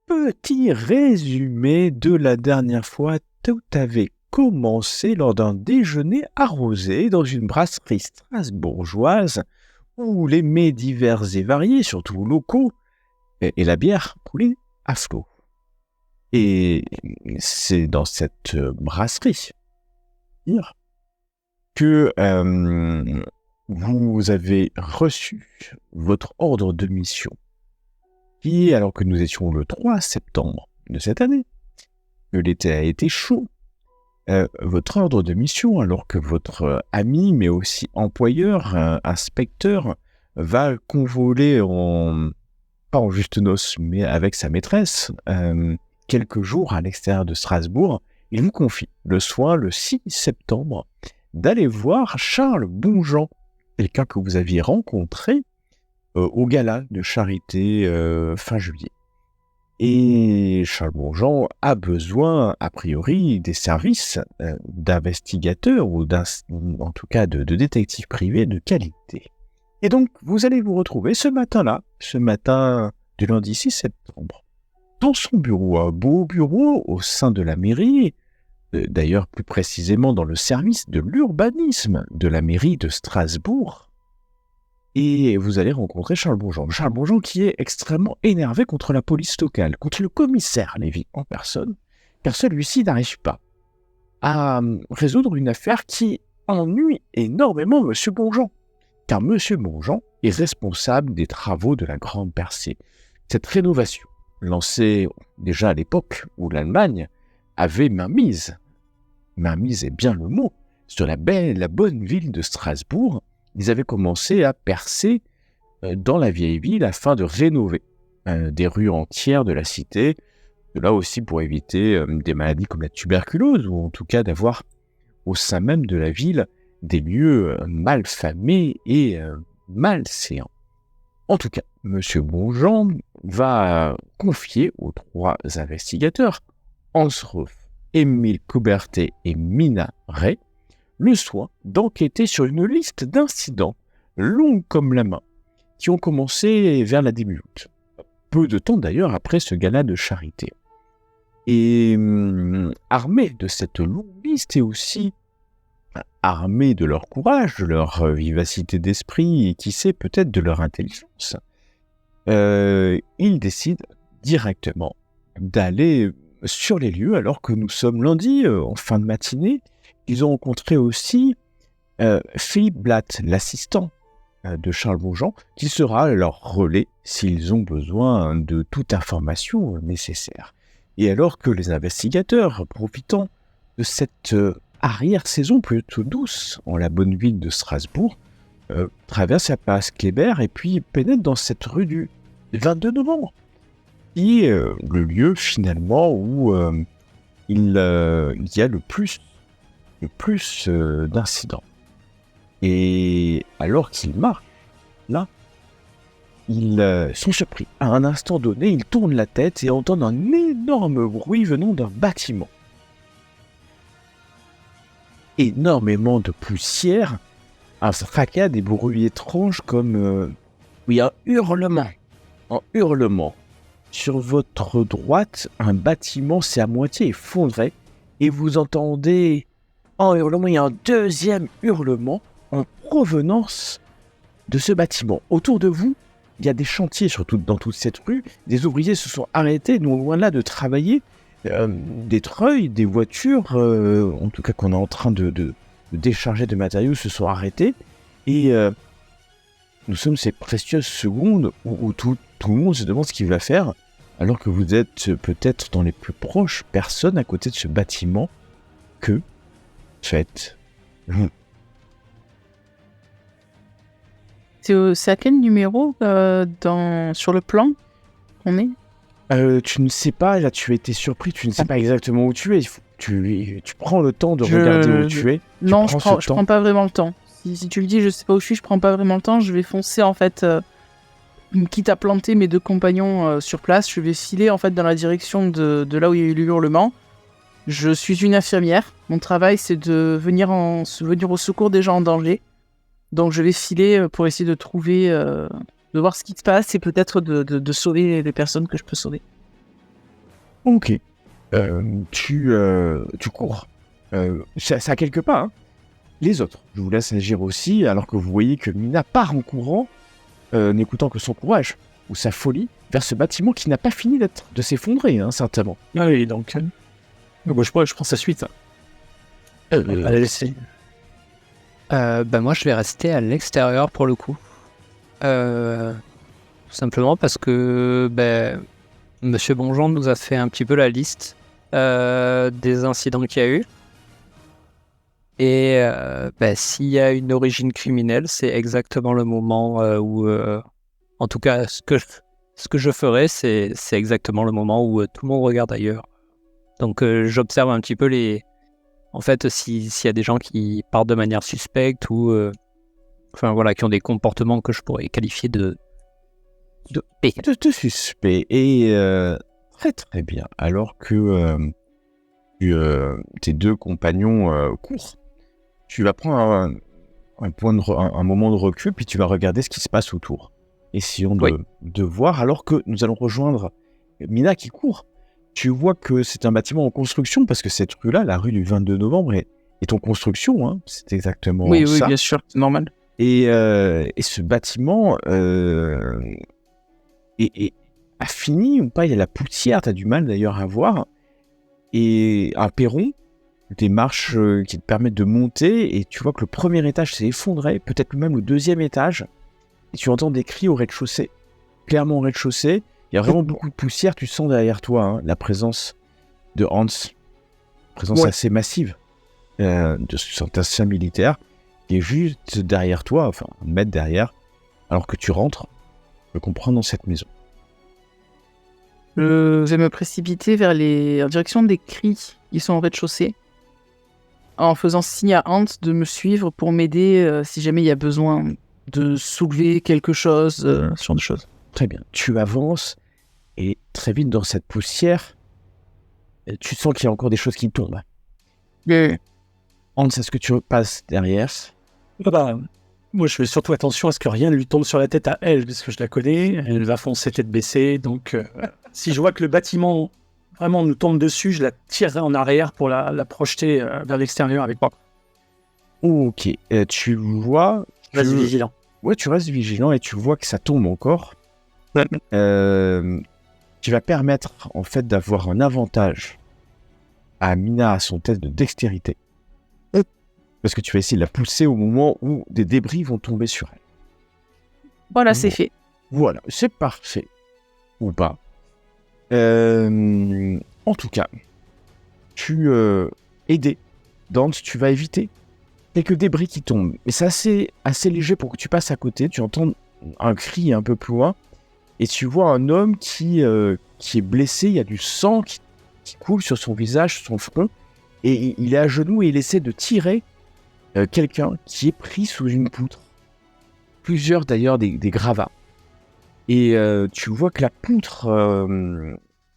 petit résumé de la dernière fois. Tout avait commencé lors d'un déjeuner arrosé dans une brasserie strasbourgeoise où les mets divers et variés, surtout locaux, et la bière coulaient à flot. Et c'est dans cette brasserie que vous avez reçu votre ordre de mission. Qui, alors que nous étions le 3 septembre de cette année, que l'été a été chaud, votre ordre de mission, alors que votre ami, mais aussi employeur, inspecteur, va convoler pas en juste noces, mais avec sa maîtresse, quelques jours à l'extérieur de Strasbourg, il vous confie le soin, le 6 septembre, d'aller voir Charles Bonjean, quelqu'un que vous aviez rencontré au gala de charité fin juillet. Et Charles Bonjean a besoin, a priori, des services d'investigateurs ou en tout cas de détectives privés de qualité. Et donc, vous allez vous retrouver ce matin du lundi 6 septembre, dans son bureau, un beau bureau au sein de la mairie, d'ailleurs plus précisément dans le service de l'urbanisme de la mairie de Strasbourg. Et vous allez rencontrer Charles Bonjean. Charles Bonjean qui est extrêmement énervé contre la police locale, contre le commissaire Lévy en personne, car celui-ci n'arrive pas à résoudre une affaire qui ennuie énormément M. Bonjean. Car M. Bonjean est responsable des travaux de la Grande Percée. Cette rénovation, lancée déjà à l'époque où l'Allemagne avait mainmise est bien le mot, sur la bonne ville de Strasbourg, ils avaient commencé à percer dans la vieille ville afin de rénover des rues entières de la cité, là aussi pour éviter des maladies comme la tuberculose, ou en tout cas d'avoir au sein même de la ville des lieux malfamés et malséants. En tout cas, M. Bonjean va confier aux 3 investigateurs, Hansroff, Émile Coubertet et Mina Ray, le soin d'enquêter sur une liste d'incidents, longue comme la main, qui ont commencé vers la début août. Peu de temps d'ailleurs après ce gala de charité. Et armés de cette longue liste et aussi armés de leur courage, de leur vivacité d'esprit et qui sait peut-être de leur intelligence, ils décident directement d'aller sur les lieux alors que nous sommes lundi, en fin de matinée. Ils ont rencontré aussi Philippe Blatt, l'assistant de Charles Bonjean, qui sera leur relais s'ils ont besoin de toute information nécessaire. Et alors que les investigateurs, profitant de cette arrière-saison plutôt douce en la bonne ville de Strasbourg, traversent la place Kléber et puis pénètrent dans cette rue du 22 novembre, qui est le lieu finalement où il y a le plus d'incidents. Et alors qu'ils marchent, là, ils sont surpris. À un instant donné, ils tournent la tête et entendent un énorme bruit venant d'un bâtiment. Énormément de poussière, un fracas, des bruits étranges comme un hurlement. Un hurlement. Sur votre droite, un bâtiment s'est à moitié effondré et vous entendez un hurlement et un deuxième hurlement en provenance de ce bâtiment. Autour de vous, il y a des chantiers surtout dans toute cette rue. Des ouvriers se sont arrêtés, non loin là de travailler. Des treuils, des voitures, en tout cas qu'on est en train de décharger de matériaux, se sont arrêtés. Et nous sommes ces précieuses secondes où tout le monde se demande ce qu'il va faire, alors que vous êtes peut-être dans les plus proches personnes à côté de ce bâtiment. Que faites-vous ? C'est à quel numéro sur le plan qu'on est ? Tu ne sais pas, là tu as été surpris, tu ne sais pas exactement où tu es. Tu prends le temps de regarder où tu es. Non, je prends pas vraiment le temps. Si tu me dis je sais pas où je suis, je prends pas vraiment le temps. Je vais foncer en fait, quitte à planter mes 2 compagnons sur place, je vais filer en fait dans la direction de là où il y a eu le hurlement. Je suis une infirmière. Mon travail c'est de venir au secours des gens en danger. Donc je vais filer pour essayer de trouver, de voir ce qui se passe et peut-être de sauver les personnes que je peux sauver. Ok. Tu cours. Ça a quelques pas, hein. Les autres, je vous laisse agir aussi, alors que vous voyez que Mina part en courant, n'écoutant que son courage ou sa folie, vers ce bâtiment qui n'a pas fini de s'effondrer, hein, certainement. Oui, donc je prends sa suite. Allez, laissez. Moi, je vais rester à l'extérieur pour le coup. Tout simplement parce que Monsieur Bonjean nous a fait un petit peu la liste des incidents qu'il y a eu. Et s'il y a une origine criminelle, c'est exactement le moment où, en tout cas, ce que je ferai, c'est exactement le moment où tout le monde regarde ailleurs. Donc j'observe un petit peu en fait, s'il y a des gens qui partent de manière suspecte ou qui ont des comportements que je pourrais qualifier de suspect. Et très très bien. Alors que tes deux compagnons courent, tu vas prendre un moment de recul, puis tu vas regarder ce qui se passe autour. Essayons de voir, alors que nous allons rejoindre Mina qui court. Tu vois que c'est un bâtiment en construction, parce que cette rue-là, la rue du 22 novembre, est en construction, hein. C'est exactement ça. Oui, bien sûr, c'est normal. Et ce bâtiment a fini ou pas, il y a la poussière, tu as du mal d'ailleurs à voir, et un perron, des marches qui te permettent de monter, et tu vois que le premier étage s'est effondré, peut-être même le deuxième étage, et tu entends des cris au rez-de-chaussée, clairement au rez-de-chaussée. Il y a vraiment beaucoup de poussière, tu sens derrière toi, hein, la présence de Hans, présence assez massive de cet ancien militaire qui est juste derrière toi, enfin 1 mètre derrière, alors que tu rentres, je comprends, dans cette maison. Je vais me précipiter en direction des cris qui sont au rez-de-chaussée, en faisant signe à Hans de me suivre pour m'aider si jamais il y a besoin de soulever quelque chose, ce genre de choses. Très bien, tu avances et très vite dans cette poussière, tu sens qu'il y a encore des choses qui tombent. Hans, est-ce que tu passes derrière ? Moi, je fais surtout attention à ce que rien ne lui tombe sur la tête à elle, parce que je la connais, elle va foncer tête baissée, donc si je vois que le bâtiment vraiment nous tombe dessus, je la tirerai en arrière pour la projeter vers l'extérieur avec moi. Ok, tu vois... Reste vigilant. Ouais, tu restes vigilant et tu vois que ça tombe encore. Qui va permettre en fait d'avoir un avantage à Mina à son test de dextérité. Parce que tu vas essayer de la pousser au moment où des débris vont tomber sur elle. Voilà, c'est fait. Voilà, c'est parfait. Ou pas. En tout cas, tu aidé. Dante, tu vas éviter quelques débris qui tombent. Mais c'est assez léger pour que tu passes à côté. Tu entends un cri un peu plus loin. Et tu vois un homme qui est blessé. Il y a du sang qui coule sur son visage, sur son front. Et il est à genoux et il essaie de tirer quelqu'un qui est pris sous une poutre. Plusieurs d'ailleurs des gravats. Et tu vois que la poutre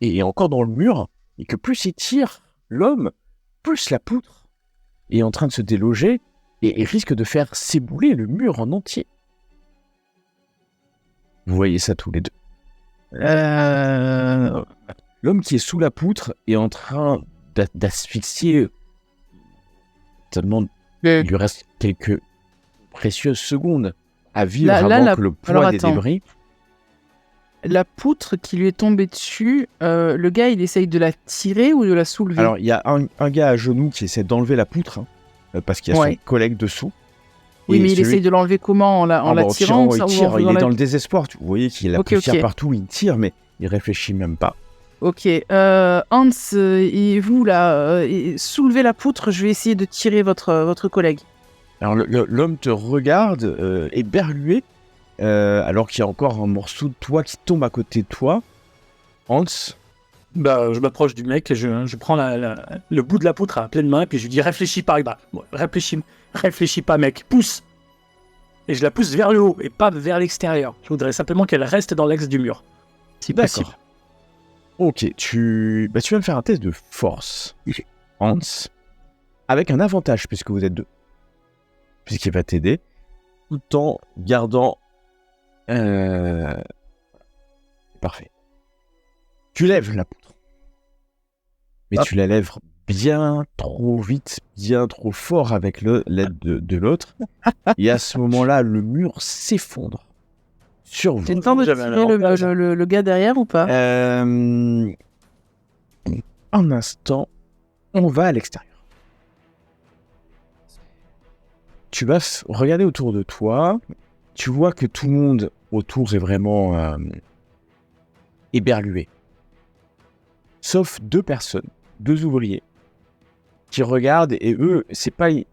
est encore dans le mur. Et que plus il tire l'homme, plus la poutre est en train de se déloger. Et risque de faire s'ébouler le mur en entier. Vous voyez ça tous les deux. L'homme qui est sous la poutre est en train d'asphyxier. Tellement il lui reste quelques précieuses secondes à vivre avant que le poids des débris. La poutre qui lui est tombée dessus, le gars il essaye de la tirer ou de la soulever ? Alors il y a un gars à genoux qui essaie d'enlever la poutre, hein, parce qu'il y a son collègue dessous. Oui, mais il essaye de l'enlever comment ? En la tirant il tire, il est dans le désespoir. Vous voyez qu'il a la poussière partout, il tire, mais il réfléchit même pas. Ok, Hans, et vous là, soulevez la poutre, je vais essayer de tirer votre collègue. Alors l'homme te regarde, éberlué, alors qu'il y a encore un morceau de toit qui tombe à côté de toi. Hans ? Je m'approche du mec et je prends le bout de la poutre à pleine main et puis je lui dis réfléchis pas, réfléchis pas mec, pousse. Et je la pousse vers le haut et pas vers l'extérieur. Je voudrais simplement qu'elle reste dans l'axe du mur. Si possible. D'accord. Ok, tu vas me faire un test de force, Hans, avec un avantage puisque vous êtes deux, puisqu'il va t'aider, tout en gardant... Parfait. Tu lèves la poutre. mais tu la lèves bien trop vite, bien trop fort avec l'aide de l'autre. Et à ce moment-là, le mur s'effondre sur vous. J'ai le temps de J'avais un tirer le gars derrière ou pas? Un instant, on va à l'extérieur. Tu vas regarder autour de toi. Tu vois que tout le monde autour est vraiment éberlué. Sauf 2 personnes, 2 ouvriers, qui regardent et eux, c'est pas, ils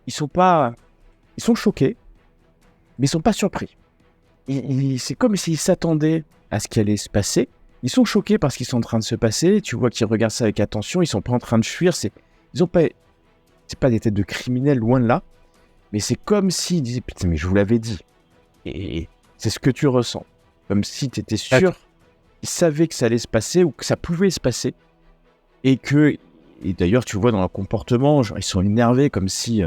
sont pas, ils sont choqués, mais ils sont pas surpris. C'est comme s'ils s'attendaient à ce qui allait se passer. Ils sont choqués parce qu'ils sont en train de se passer. Tu vois qu'ils regardent ça avec attention. Ils sont pas en train de fuir. C'est pas des têtes de criminels, loin de là. Mais c'est comme s'ils disaient putain, mais je vous l'avais dit. Et c'est ce que tu ressens. Comme si tu étais sûr. Ils savaient que ça allait se passer ou que ça pouvait se passer. Et d'ailleurs, tu vois dans leur comportement, genre, ils sont énervés comme si.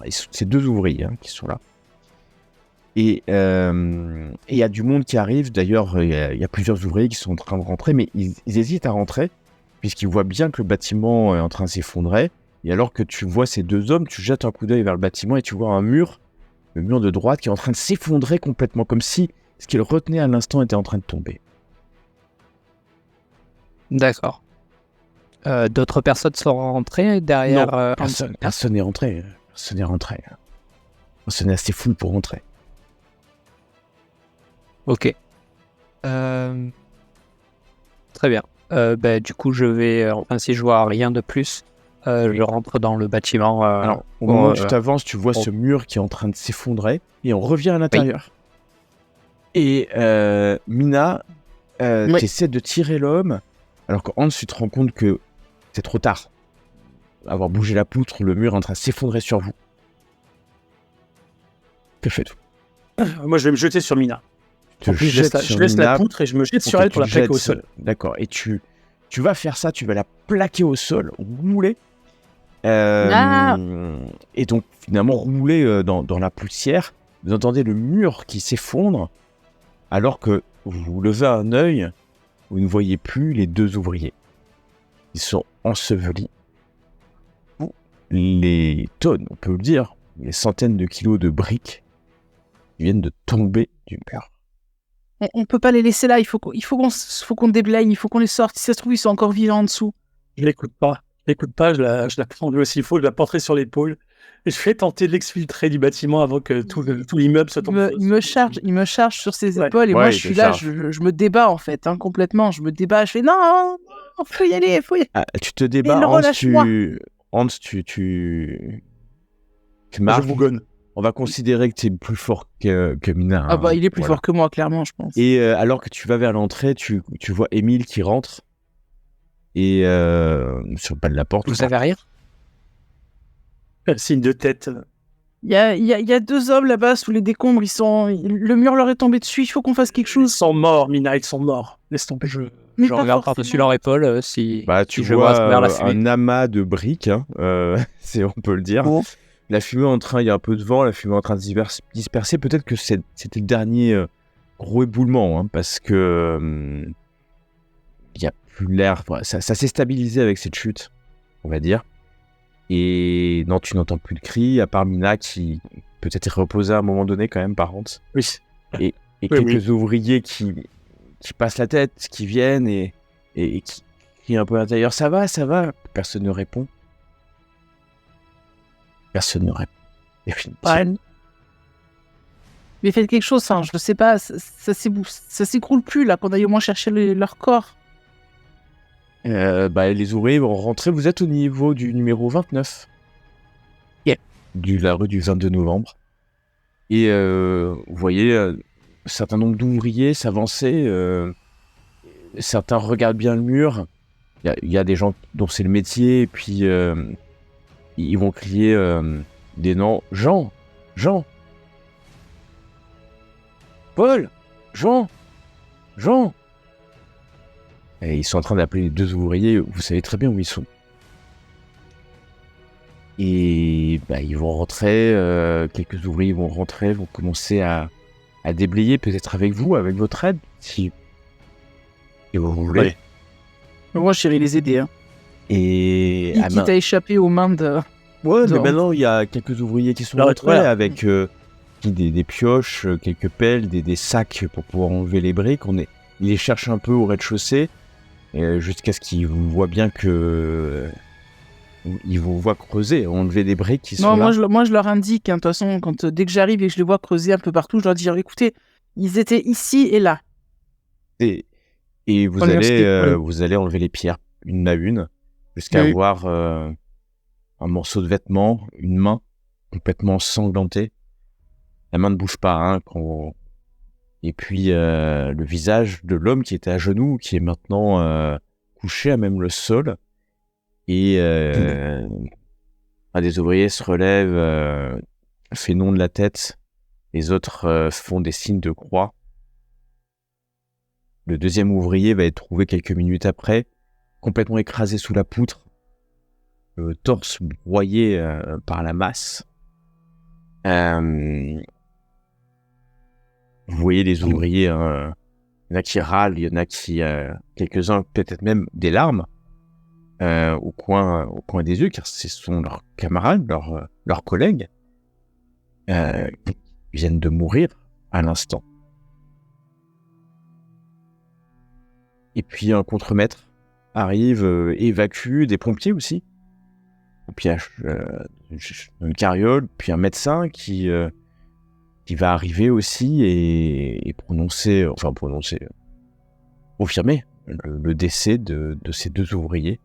C'est 2 ouvriers qui sont là. Et il y a du monde qui arrive. D'ailleurs, il y a plusieurs ouvriers qui sont en train de rentrer, mais ils hésitent à rentrer, puisqu'ils voient bien que le bâtiment est en train de s'effondrer. Et alors que tu vois ces 2 hommes, tu jettes un coup d'œil vers le bâtiment et tu vois un mur, le mur de droite, qui est en train de s'effondrer complètement, comme si ce qui le retenait à l'instant était en train de tomber. D'accord. D'autres personnes sont rentrées derrière. Non, personne n'est rentré. Personne n'est rentré. Personne n'est assez fou pour rentrer. Ok. Très bien. Du coup, je vais. Enfin, si je vois rien de plus, je rentre dans le bâtiment. Alors, au moment où tu t'avances, tu vois ce mur qui est en train de s'effondrer et on revient à l'intérieur. Oui. Et Mina, tu essaies de tirer l'homme, alors qu'Hans, tu te rends compte que c'est trop tard. Avoir bougé la poutre, le mur est en train de s'effondrer sur vous. Que faites-vous ? Moi, je vais me jeter sur Mina. Je laisse la poutre et je me jette sur elle pour la plaquer au sol. D'accord. Et tu vas faire ça, tu vas la plaquer au sol, rouler. Et donc, finalement, rouler dans la poussière. Vous entendez le mur qui s'effondre, alors que vous levez un œil, vous ne voyez plus les 2 ouvriers. Ils sont ensevelis. Les tonnes, on peut le dire, les centaines de kilos de briques qui viennent de tomber du mur. On peut pas les laisser là, il faut qu'on déblaye, il faut qu'on les sorte. Si ça se trouve, ils sont encore vivants en dessous. Je l'écoute pas, je la prends aussi il faut, je la porterai sur l'épaule. Et je vais tenter de l'exfiltrer du bâtiment avant que tout l'immeuble se tombe. Il me charge sur ses épaules et moi je suis là, je me débat en fait, complètement. Je me débat, je fais non, faut y aller, tu te débats, Hans, tu marches. Je bougonne. On va considérer que tu es plus fort que Mina. Ah bah il est plus fort que moi, clairement, je pense. Et alors que tu vas vers l'entrée, tu vois Émile qui rentre. Et sur le pas de la porte. Vous savez rien ? Signe de tête. Il y a 2 hommes là-bas sous les décombres, le mur leur est tombé dessus, il faut qu'on fasse quelque chose. Ils sont morts, Mina, ils sont morts. Laisse tomber. Je regarde par-dessus leur épaule si tu vois vers la fumée. Un amas de briques, on peut le dire. Oh. La fumée il y a un peu de vent, la fumée est en train de se disperser. Peut-être que c'était le dernier gros éboulement, parce que il n'y a plus l'air. Ça s'est stabilisé avec cette chute, on va dire. Et non, tu n'entends plus de cris, à part Mina qui peut-être est reposée à un moment donné quand même, par contre. Oui. Et quelques ouvriers qui passent la tête, qui viennent et qui crient un peu à l'intérieur. Ça va. Personne ne répond. Définitivement. Mais faites quelque chose, je sais pas, ça s'écroule plus là, qu'on aille au moins chercher leur corps. Les ouvriers vont rentrer, vous êtes au niveau du numéro 29. De la rue du 22 novembre. Et vous voyez un certain nombre d'ouvriers s'avancer. Certains regardent bien le mur. Il y a des gens dont c'est le métier, et puis ils vont crier des noms. Jean Paul Jean Et ils sont en train d'appeler les 2 ouvriers, vous savez très bien où ils sont. Et ils vont rentrer, quelques ouvriers vont rentrer, vont commencer à déblayer, peut-être avec vous, avec votre aide, si vous voulez. Ouais. Moi, j'irai les aider. Et Quitte à échapper aux mains de... ouais, mais dehors. maintenant il y a quelques ouvriers qui sont Alors, rentrés voilà. avec des pioches, quelques pelles, des sacs pour pouvoir enlever les briques. Ils les cherchent un peu au rez-de-chaussée jusqu'à ce qu'ils voient bien que ils vous voient creuser, enlever des briques qui sont Non, là. moi je leur indique, hein, de toute façon, dès que j'arrive et que je les vois creuser un peu partout, je leur dis, écoutez, ils étaient ici et là. Et vous Pour l'université, vous allez enlever les pierres une à une jusqu'à Oui. avoir un morceau de vêtement, une main complètement sanglantée. La main ne bouge pas, hein, et puis le visage de l'homme qui était à genoux, qui est maintenant couché à même le sol. Et un des ouvriers se relève, fait non de la tête. Les autres font des signes de croix. Le deuxième ouvrier va être trouvé quelques minutes après, complètement écrasé sous la poutre, le torse broyé par la masse. Vous voyez les ouvriers, il y en a qui râlent, il y en a qui, quelques-uns peut-être même des larmes au coin des yeux, car ce sont leurs camarades, leurs collègues, qui viennent de mourir à l'instant. Et puis un contremaître arrive, évacue, des pompiers aussi. Puis une carriole, puis un médecin qui va arriver aussi et confirmer le décès de ces deux ouvriers.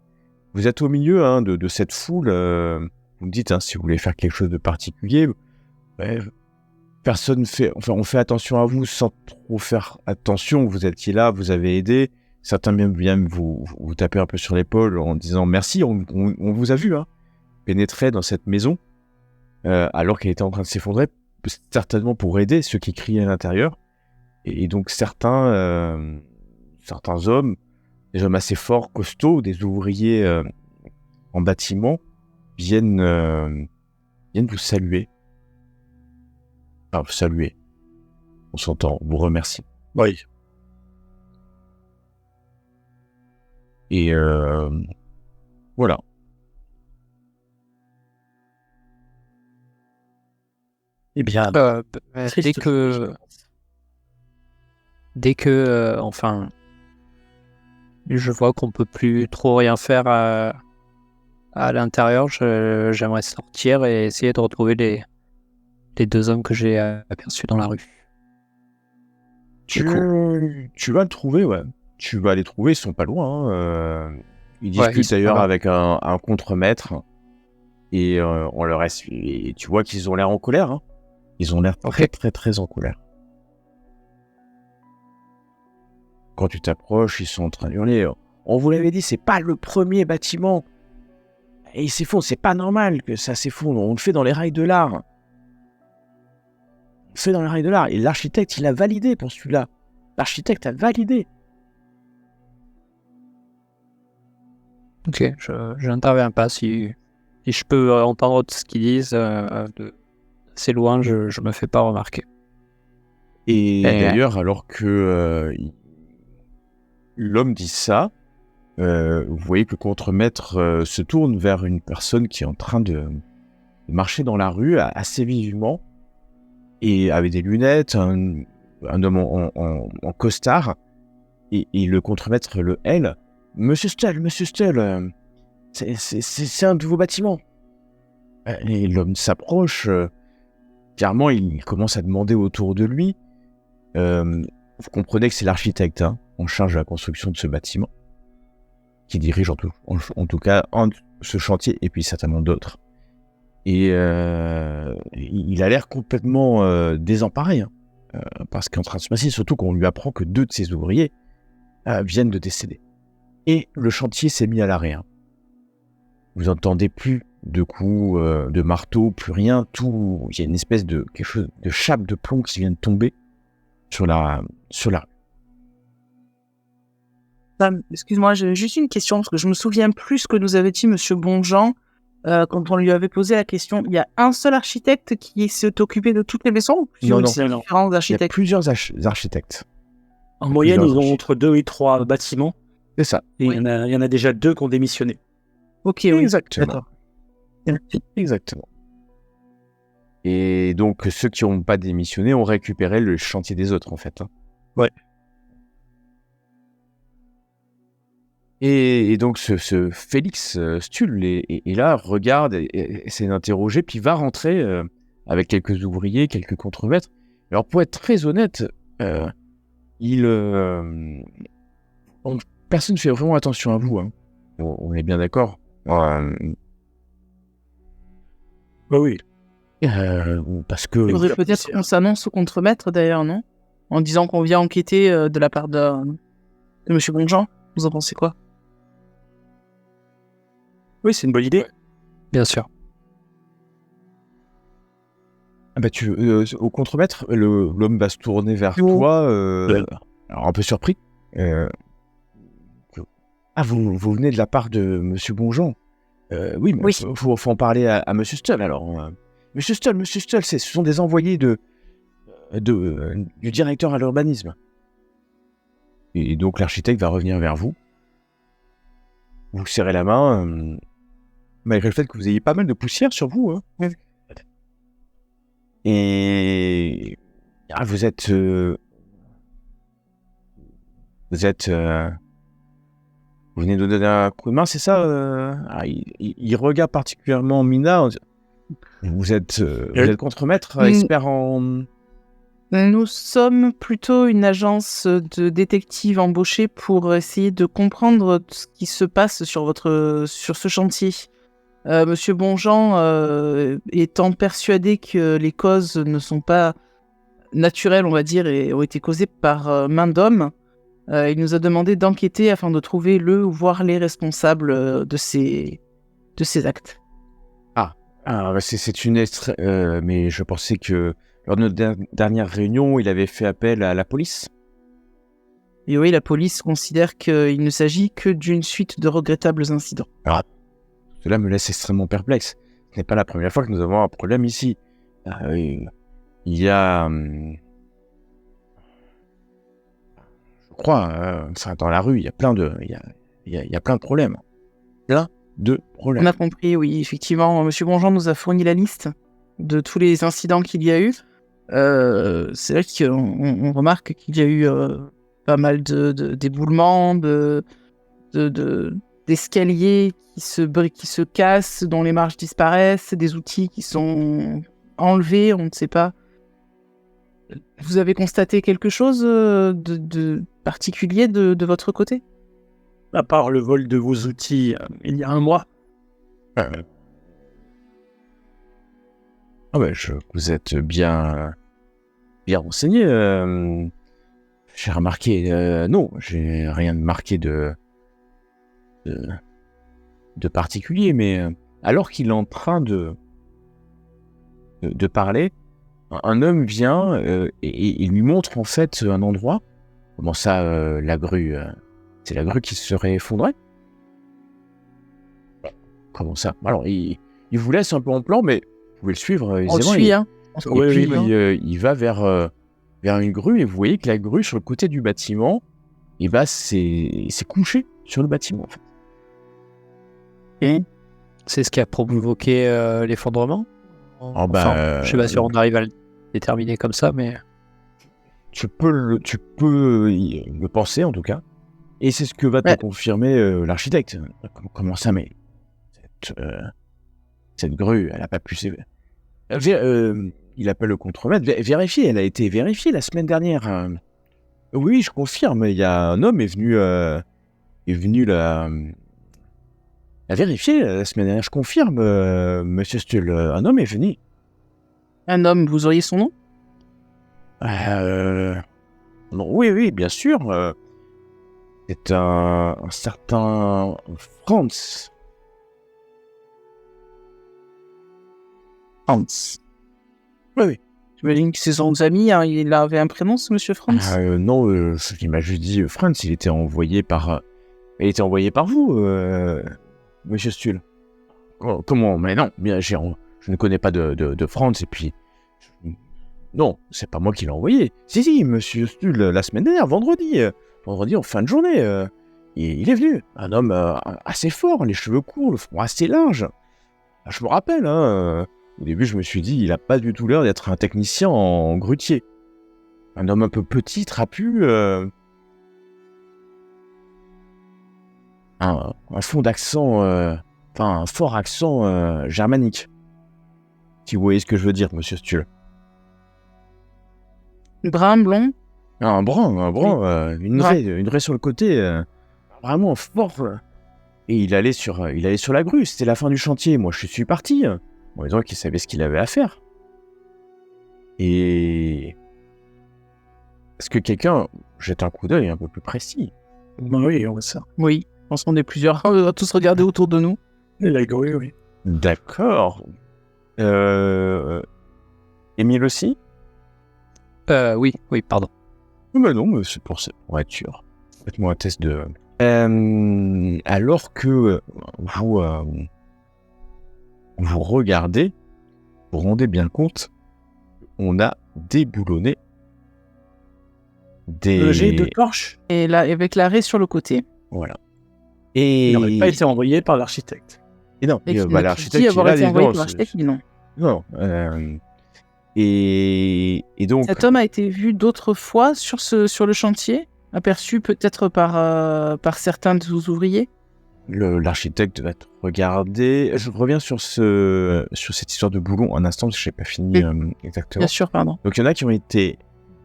Vous êtes au milieu de cette foule, vous me dites si vous voulez faire quelque chose de particulier. Ouais, on fait attention à vous sans trop faire attention. Vous étiez là, vous avez aidé. Certains viennent vous taper un peu sur l'épaule en disant merci, on vous a vu pénétrer dans cette maison alors qu'elle était en train de s'effondrer, certainement pour aider ceux qui criaient à l'intérieur. Et donc certains hommes, des hommes assez forts, costauds, des ouvriers en bâtiment, viennent vous saluer. Enfin, vous saluer. On s'entend, vous remercie. Oui. Et voilà. Eh bien, triste dès que enfin, je vois qu'on peut plus trop rien faire à l'intérieur, j'aimerais sortir et essayer de retrouver les deux hommes que j'ai aperçus dans la rue. Tu vas le trouver, ouais. Tu vas les trouver, ils sont pas loin. Ils discutent d'ailleurs avec un contremaître et on leur et tu vois qu'ils ont l'air en colère. Ils ont l'air très très très en colère. Quand tu t'approches, ils sont en train de hurler. On vous l'avait dit, c'est pas le premier bâtiment. Et il s'effondre, c'est pas normal que ça s'effondre. On le fait dans les rails de l'art. On le fait dans les rails de l'art. Et l'architecte, il a validé pour celui-là. L'architecte a validé. Ok, je n'interviens pas. Si je peux entendre ce qu'ils disent c'est loin, je me fais pas remarquer. Et d'ailleurs, alors que l'homme dit ça, vous voyez que le contremaître se tourne vers une personne qui est en train de marcher dans la rue assez vivement et avec des lunettes, un homme en costard, et le contremaître le hèle. Monsieur Stull, c'est un de vos bâtiments. Et l'homme s'approche. Clairement, il commence à demander autour de lui. Vous comprenez que c'est l'architecte en charge de la construction de ce bâtiment, qui dirige en tout cas ce chantier et puis certainement d'autres. Et il a l'air complètement désemparé par ce qui est en train de se passer, surtout qu'on lui apprend que 2 de ses ouvriers viennent de décéder. Et le chantier s'est mis à l'arrêt. Vous n'entendez plus de coups de marteau, plus rien. Tout, il y a une espèce de quelque chose de chape de plomb qui vient de tomber sur la rue. Excuse-moi, j'ai juste une question, parce que je me souviens plus ce que nous avait dit Monsieur Bonjean quand on lui avait posé la question. Il y a un seul architecte qui s'est occupé de toutes les maisons, ou plusieurs différents architectes? Il y a plusieurs architectes. En moyenne, ils ont entre 2 et 3 bâtiments. C'est ça. Et il y en a déjà 2 qui ont démissionné. Ok, oui. Exactement. D'accord. Exactement. Et donc, ceux qui n'ont pas démissionné ont récupéré le chantier des autres, en fait. Hein. Ouais. Et donc, ce Félix Stull est là, regarde, et essaie d'interroger, puis va rentrer avec quelques ouvriers, quelques contremaîtres. Alors, pour être très honnête, personne ne fait vraiment attention à vous. Hein. On est bien d'accord. Bah oui. Parce que... Il faudrait peut-être qu'on s'annonce au contremaître, d'ailleurs, non? En disant qu'on vient enquêter de la part de Monsieur Bonjean. Vous en pensez quoi? Oui, c'est une bonne idée. Bien sûr. Ah bah au contremaître, l'homme va se tourner vers toi, alors un peu surpris. Ah, vous venez de la part de Monsieur Bonjean. Oui, mais Oui. faut en parler à Monsieur Stull, alors. Monsieur Stull, ce sont des envoyés du directeur à l'urbanisme. Et donc l'architecte va revenir vers vous. Vous serrez la main, malgré le fait que vous ayez pas mal de poussière sur vous. Hein. Et vous êtes... Vous venez de donner un coup de main, c'est ça il regarde particulièrement Mina. Vous êtes contremaître, expert en... Nous sommes plutôt une agence de détectives embauchée pour essayer de comprendre ce qui se passe sur ce chantier. Monsieur Bonjean, étant persuadé que les causes ne sont pas naturelles, on va dire, et ont été causées par main d'homme, il nous a demandé d'enquêter afin de trouver le ou voir les responsables de ces actes. C'est une mais je pensais que lors de notre dernière réunion, il avait fait appel à la police. Et oui, la police considère qu'il ne s'agit que d'une suite de regrettables incidents. Cela me laisse extrêmement perplexe. Ce n'est pas la première fois que nous avons un problème ici. Il y a... je crois, dans la rue, il y a plein de... Il y a plein de problèmes. Plein de problèmes. On a compris, oui, effectivement. Monsieur Bonjean nous a fourni la liste de tous les incidents qu'il y a eu. C'est vrai qu'on remarque qu'il y a eu pas mal d'éboulements, d'escaliers qui se cassent, dont les marches disparaissent, des outils qui sont enlevés, on ne sait pas. Vous avez constaté quelque chose de particulier de votre côté? À part le vol de vos outils il y a un mois. Vous êtes bien renseigné. J'ai remarqué... non, j'ai rien de marqué de particulier, mais alors qu'il est en train de parler, un homme vient et il lui montre en fait un endroit. Comment ça, la grue c'est la grue qui se serait effondrée? Comment ça? Alors, il vous laisse un peu en plan, mais vous pouvez le suivre aisément. On le suit, hein. Et puis, il va vers une grue, et vous voyez que la grue, sur le côté du bâtiment, c'est couché sur le bâtiment, en fait. Et c'est ce qui a provoqué l'effondrement? Je sais pas si on arrive à le déterminer comme ça, mais... Tu peux le penser, en tout cas. Et c'est ce que va te confirmer l'architecte. Comment ça, mais... Cette grue, elle n'a pas pu... il appelle le contremaître. Vérifier, elle a été vérifiée la semaine dernière. Oui, je confirme. Il y a un homme est venu la vérifier la semaine dernière. Je confirme, Monsieur Stull. Un homme est venu. Un homme, vous auriez son nom? Non, oui, bien sûr. C'est un certain Franz. Franz. Oui. J'imagine que c'est son ami, hein. Il avait un prénom, ce monsieur Franz? Non, il m'a juste dit Franz, il était envoyé par vous, Monsieur Stull. Comment? Mais non, bien, je ne connais pas de Franz, et puis... Non, c'est pas moi qui l'ai envoyé. Si, Monsieur Stull, la semaine dernière, vendredi en fin de journée, il est venu. Un homme assez fort, les cheveux courts, le front assez large. Je me rappelle, au début, je me suis dit, il a pas du tout l'air d'être un technicien en grutier. Un homme un peu petit, trapu, un fond d'accent, un fort accent germanique. Si vous voyez ce que je veux dire, monsieur Stuhl. Brun, blond. Un brun, une raie sur le côté, vraiment fort. Et il allait sur la grue, c'était la fin du chantier. Moi, je suis parti, en disant qu'il savait ce qu'il avait à faire. Et est-ce que quelqu'un jette un coup d'œil un peu plus précis? Bah oui, on voit ça. Oui, je pense qu'on est plusieurs. On va tous regarder autour de nous. Et la grue, oui. D'accord. Émile aussi? Oui, pardon. Mais non, mais c'est pour être sûr. Faites-moi un test de... alors que vous regardez, vous vous rendez bien compte, on a déboulonné Le jet de torche, Et là, avec l'arrêt sur le côté. Voilà. Et il n'aurait pas été envoyé par l'architecte. Et non, Et qui l'architecte, dit avoir il a été dit envoyé non, par l'architecte, il dit non. non. Et donc... Cet homme a été vu d'autres fois sur le chantier, aperçu peut-être par certains de vos ouvriers. L'architecte va te regarder. Je reviens sur cette histoire de boulon un instant, parce que je n'ai pas fini exactement. Bien sûr, pardon. Donc il y en a qui ont été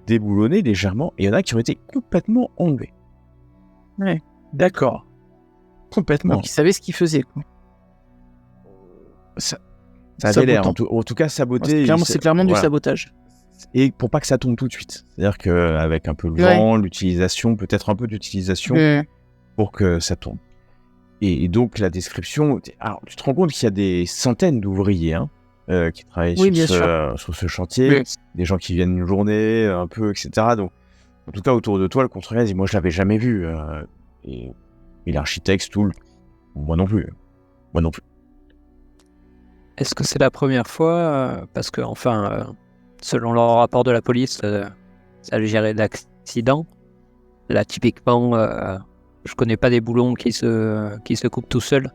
déboulonnés légèrement, et il y en a qui ont été complètement enlevés. Ouais. D'accord. Complètement. Donc il savait ce qu'il faisait, quoi. Ça avait l'air, Sabotant. en tout cas saboté. C'est clairement du sabotage. Et pour pas que ça tombe tout de suite. C'est-à-dire qu'avec un peu le vent, l'utilisation, peut-être un peu d'utilisation, pour que ça tombe. Et donc la description... Alors tu te rends compte qu'il y a des centaines d'ouvriers qui travaillent sur ce chantier, des gens qui viennent une journée, un peu, etc. Donc, en tout cas, autour de toi, le contremaître dit, moi je l'avais jamais vu. Et l'architecte, Stuhl, moi non plus. Est-ce que c'est la première fois parce que, selon le rapport de la police, ça le gérait d'accident. Là, typiquement, je connais pas des boulons qui se coupent tout seuls.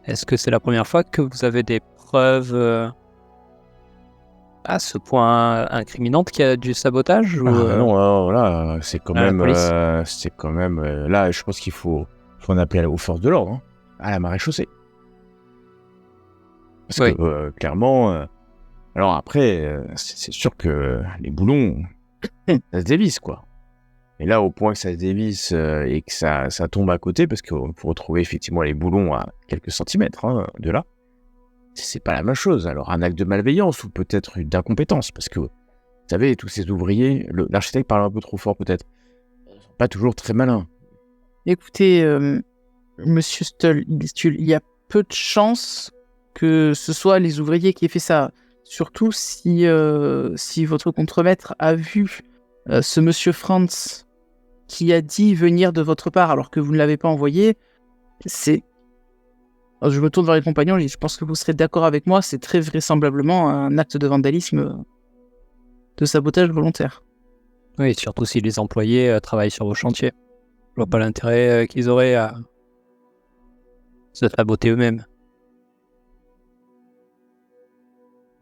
Est-ce que c'est la première fois que vous avez des preuves à ce point incriminantes qu'il y a du sabotage ou, Non, alors là, c'est quand à la même... police là, je pense qu'il faut en appeler aux forces de l'ordre, à la maréchaussée. Parce que, clairement... alors après, c'est sûr que les boulons, ça se dévisse, quoi. Et là, au point que ça se dévisse et que ça tombe à côté, parce qu'on peut retrouver effectivement les boulons à quelques centimètres de là, c'est pas la même chose. Alors, un acte de malveillance ou peut-être d'incompétence, parce que, vous savez, tous ces ouvriers, l'architecte parle un peu trop fort peut-être, ils sont pas toujours très malins. Écoutez, monsieur Stuhl, il y a peu de chances que ce soit les ouvriers qui aient fait ça. Surtout si votre contremaître a vu ce monsieur Franz qui a dit venir de votre part alors que vous ne l'avez pas envoyé, je me tourne vers les compagnons, je pense que vous serez d'accord avec moi, c'est très vraisemblablement un acte de vandalisme, de sabotage volontaire. Oui, surtout si les employés travaillent sur vos chantiers. Je vois pas l'intérêt qu'ils auraient à se saboter eux-mêmes.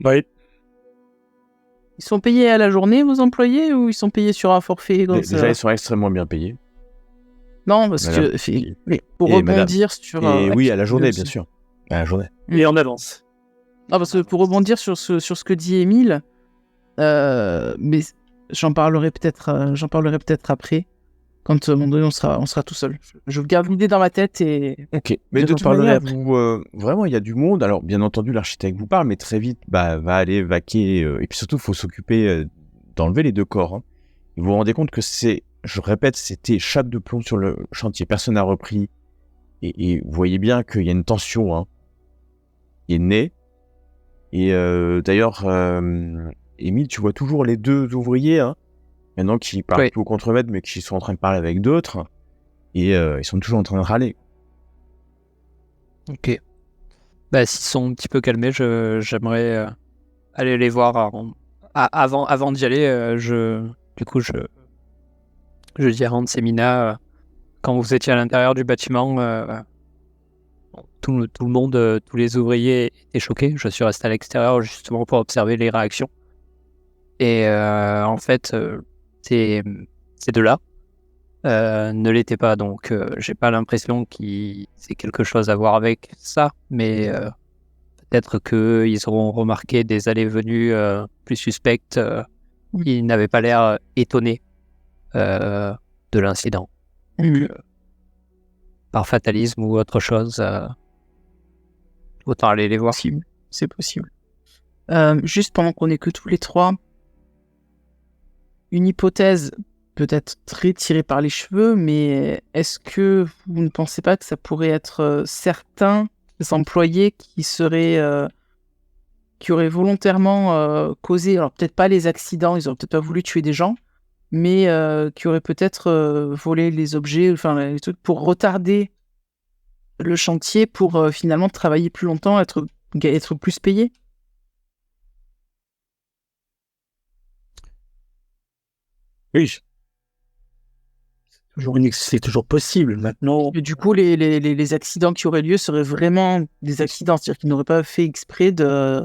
Oui. Ils sont payés à la journée, vos employés, ou ils sont payés sur un forfait comme ça? Déjà, ils sont extrêmement bien payés. Non, parce Madame. que pour rebondir sur... oui, à la journée, bien sûr. À la journée. Et en avance. Non, parce que pour rebondir sur ce que dit Émile, mais j'en parlerai peut-être après, quand à un moment donné on sera tout seul. Je garde l'idée dans ma tête et... Ok, mais de toute manière, vraiment, il y a du monde. Alors, bien entendu, l'architecte vous parle, mais très vite, va aller vaquer. Et puis surtout, il faut s'occuper d'enlever les deux corps. Et vous vous rendez compte que je répète, c'était chape de plomb sur le chantier. Personne n'a repris. Et vous voyez bien qu'il y a une tension qui est née. Et d'ailleurs, Émile, tu vois toujours les deux ouvriers, maintenant qui parlent plus au contremaître, mais qui sont en train de parler avec d'autres. Et ils sont toujours en train de râler. Ok. Bah, s'ils sont un petit peu calmés, j'aimerais aller les voir avant d'y aller. Du coup, je dis à Hans et Mina, quand vous étiez à l'intérieur du bâtiment, tout le monde, tous les ouvriers étaient choqués. Je suis resté à l'extérieur justement pour observer les réactions. Et en fait, ces deux-là ne l'étaient pas. Donc, j'ai pas l'impression qu'ils aient quelque chose à voir avec ça. Mais peut-être qu'ils auront remarqué des allées-venues plus suspectes. Ils n'avaient pas l'air étonnés de l'incident. Donc, par fatalisme ou autre chose, autant aller les voir. C'est possible. Juste pendant qu'on est que tous les trois, une hypothèse peut-être très tirée par les cheveux, mais est-ce que vous ne pensez pas que ça pourrait être certains employés qui auraient volontairement causé, alors peut-être pas les accidents, ils auraient peut-être pas voulu tuer des gens, mais qui auraient peut-être volé les objets, enfin les trucs pour retarder le chantier pour finalement travailler plus longtemps, être plus payé? Oui. C'est toujours possible. Maintenant, Et du coup, les accidents qui auraient lieu seraient vraiment des accidents, c'est-à-dire qu'ils n'auraient pas fait exprès de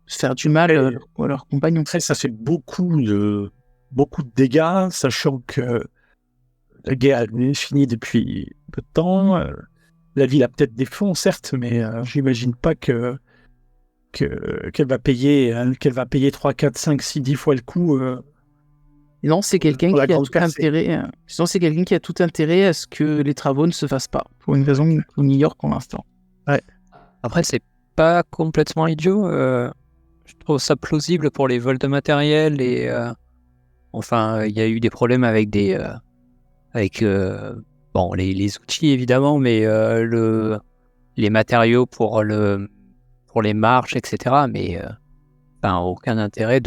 faire du mal à leurs compagnons. après, ça fait beaucoup de dégâts, sachant que la guerre est finie depuis peu de temps. La ville a peut-être des fonds, certes, mais j'imagine pas qu'elle va payer 3, 4, 5, 6, 10 fois le coût. Non, c'est quelqu'un Pour la qui a grande tout percée. intérêt. Sinon, c'est quelqu'un qui a tout intérêt à ce que les travaux ne se fassent pas, pour une raison qu'on ignore pour l'instant. Après, c'est pas complètement idiot. Je trouve ça plausible pour les vols de matériel et enfin, il y a eu des problèmes avec bon, les outils évidemment, mais les matériaux pour les marches, etc. Mais enfin, aucun intérêt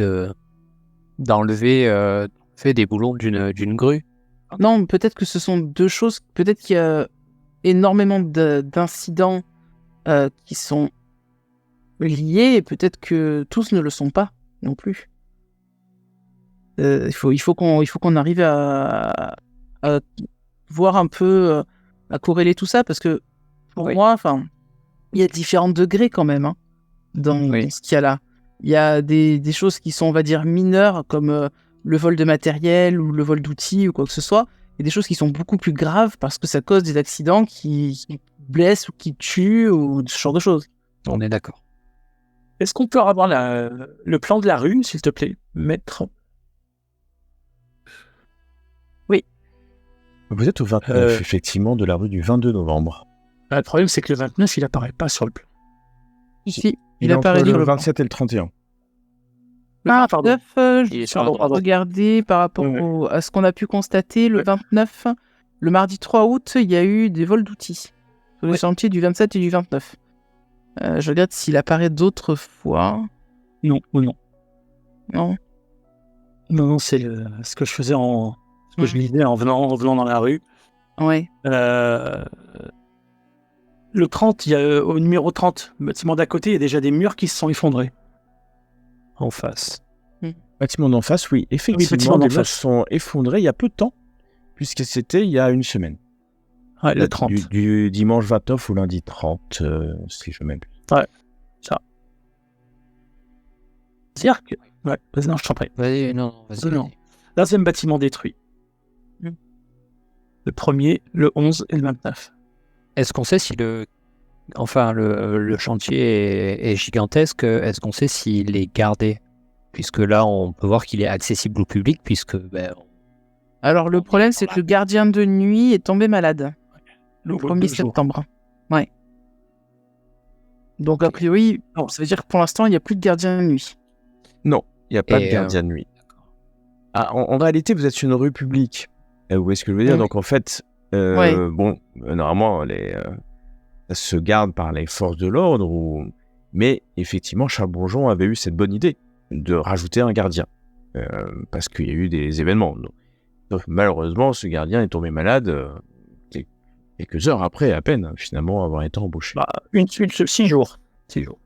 d'enlever fait des boulons d'une grue. Non, peut-être que ce sont deux choses. Peut-être qu'il y a énormément d'incidents qui sont liés, et peut-être que tous ne le sont pas non plus. Il faut qu'on arrive à voir un peu, à corréler tout ça, parce que pour Oui. moi, enfin, il y a différents degrés quand même dans ce qu'il y a là. Il y a des choses qui sont, on va dire, mineures, comme le vol de matériel ou le vol d'outils ou quoi que ce soit, et des choses qui sont beaucoup plus graves parce que ça cause des accidents qui blessent ou qui tuent ou ce genre de choses. On est d'accord. Est-ce qu'on peut avoir le plan de la rue, s'il te plaît, maître? Vous êtes au 29, effectivement, de la rue du 22 novembre. Le problème, c'est que le 29, il apparaît pas sur le plan. Ici, Il il est entre apparaît sur le le plan. 27 et le 31. Ah, pardon. 29, Il est je sur la droite. regarder par rapport Ouais. à ce qu'on a pu constater, le 29, le mardi 3 août, il y a eu des vols d'outils sur les chantiers du 27 et du 29. Je regarde s'il apparaît d'autres fois. Non, ou non. Non. Non, c'est ce que je faisais ce que je lisais en venant dans la rue. Ouais. Le 30, il y a au numéro 30, le bâtiment d'à côté, il y a déjà des murs qui se sont effondrés. En face. Bâtiment d'en face, oui. Effectivement, bâtiment d'en des murs face. sont effondrés il y a peu de temps, puisque c'était il y a une semaine. Ouais, le 30. Du dimanche 29 au lundi 30, si je m'abuse. C'est-à-dire que... Ouais, vas-y, non, je t'en prie. Vas-y, non, vas-y. Non. Deuxième bâtiment détruit. Le 1er, le 11 et le 29. Est-ce qu'on sait si le chantier est gigantesque? Est-ce qu'on sait s'il est gardé? Puisque là, on peut voir qu'il est accessible au public, puisque Alors, le problème, c'est que le gardien de nuit est tombé malade le 1er septembre. Ouais. Donc, a priori, ça veut dire que pour l'instant, il n'y a plus de gardien de nuit. Non, il n'y a pas de Et, gardien de nuit. Ah, en réalité, vous êtes sur une rue publique. Vous voyez ce que je veux dire? Oui. Donc, en fait, normalement, ça se garde par les forces de l'ordre. Mais effectivement, Charles Bourgeon avait eu cette bonne idée de rajouter un gardien. Parce qu'il y a eu des événements. Donc, malheureusement, ce gardien est tombé malade quelques heures après, à peine, finalement, avoir été embauché. 6 jours. 6 jours.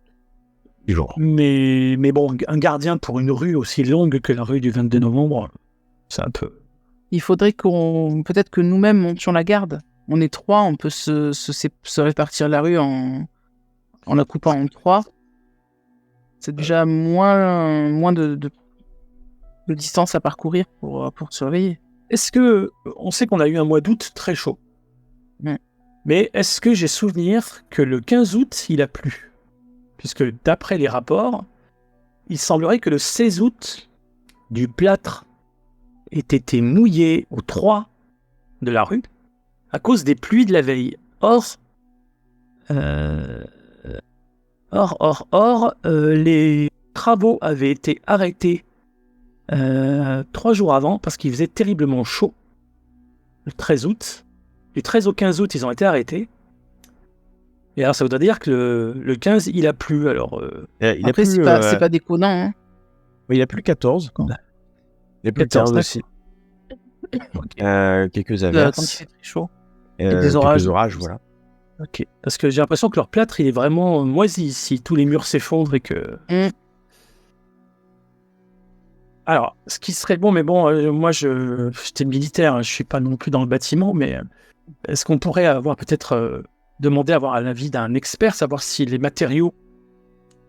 6 jours. Mais bon, un gardien pour une rue aussi longue que la rue du 22 novembre, c'est un peu il faudrait peut-être que nous-mêmes montions la garde. On est 3, on peut se répartir la rue en la coupant en 3. C'est déjà moins de distance à parcourir pour surveiller. Est-ce que on sait qu'on a eu un mois d'août très chaud, mais est-ce que j'ai souvenir que le 15 août il a plu? Puisque d'après les rapports, il semblerait que le 16 août, du plâtre ait été mouillé aux 3 de la rue à cause des pluies de la veille. Or, les travaux avaient été arrêtés 3 jours avant parce qu'il faisait terriblement chaud. Le 13 août. Du 13 au 15 août, ils ont été arrêtés. Et alors, ça voudrait dire que le 15, il a plu. Alors, Il a Après, plu, c'est pas déconnant. Hein. il a plu 14. Il a plu 14, 15 aussi. Quelques Quand il averses. fait très chaud. des Quelques orages. orages, voilà. ok. Parce que j'ai l'impression que leur plâtre, il est vraiment moisi ici. Tous les murs s'effondrent et que... Alors, ce qui serait bon, mais bon, moi, j'étais militaire, je suis pas non plus dans le bâtiment, mais est-ce qu'on pourrait avoir peut-être demandé à avoir l'avis d'un expert, savoir si les matériaux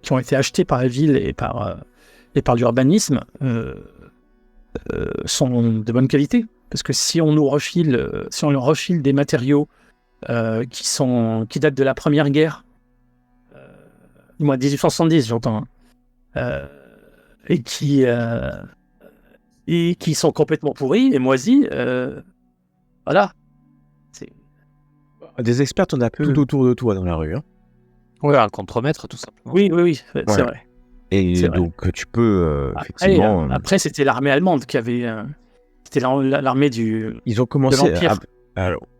qui ont été achetés par la ville et par l'urbanisme sont de bonne qualité? Parce que si on leur refile des matériaux qui datent de la Première Guerre, du moins 1870, j'entends, et qui sont complètement pourris et moisis, voilà. Des experts, on a tout autour de toi dans la rue. Hein. Ouais, un contremaître, tout simplement. Oui, c'est Ouais. vrai. Et C'est vrai. donc, tu peux, effectivement... Après, c'était l'armée allemande qui avait... c'était l'armée du... Ils ont commencé, de l'Empire.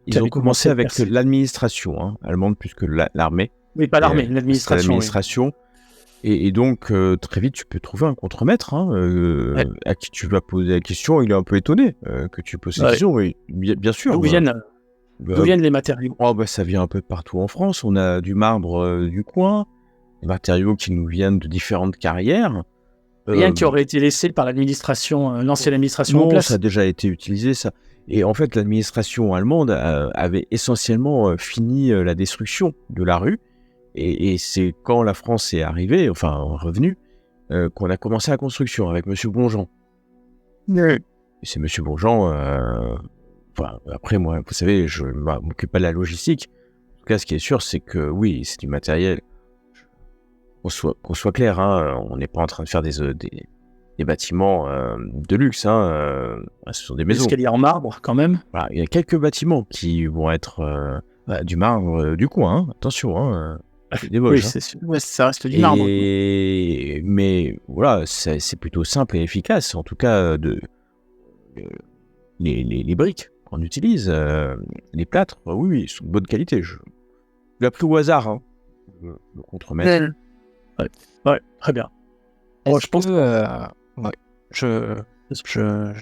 ils ont commencé avec Merci. l'administration allemande plus que l'armée. Oui, pas l'armée, C'est l'administration. l'administration. Et donc, très vite, tu peux trouver un contremaître à qui tu vas poser la question. Il est un peu étonné que tu poses cette Ouais. question. Oui, bien sûr. D'où viennent les matériaux? Ça vient un peu de partout en France. On a du marbre du coin, des matériaux qui nous viennent de différentes carrières. Rien qui aurait été laissé par l'administration, l'ancienne administration en Non, place. ça a déjà été utilisé, ça. Et en fait, l'administration allemande avait essentiellement fini la destruction de la rue. Et c'est quand la France est arrivée, enfin revenue, qu'on a commencé la construction avec Monsieur Bonjean. Et c'est Monsieur Bonjean. Après, moi, vous savez, je ne m'occupe pas de la logistique. En tout cas, ce qui est sûr, c'est que oui, c'est du matériel. Qu'on soit clair, on n'est pas en train de faire des bâtiments de luxe. Ce sont des maisons. L'escalier en marbre, quand même. Voilà, il y a quelques bâtiments qui vont être du marbre du coin. Attention, c'est des Oui, Vosges. c'est sûr. Ouais, ça reste du marbre. Mais voilà, c'est plutôt simple et efficace. En tout cas, les briques qu'on utilise, les plâtres, oui, ils sont de bonne qualité. Je l'ai appris au hasard, le contremaître. Ouais, très bien. Je pense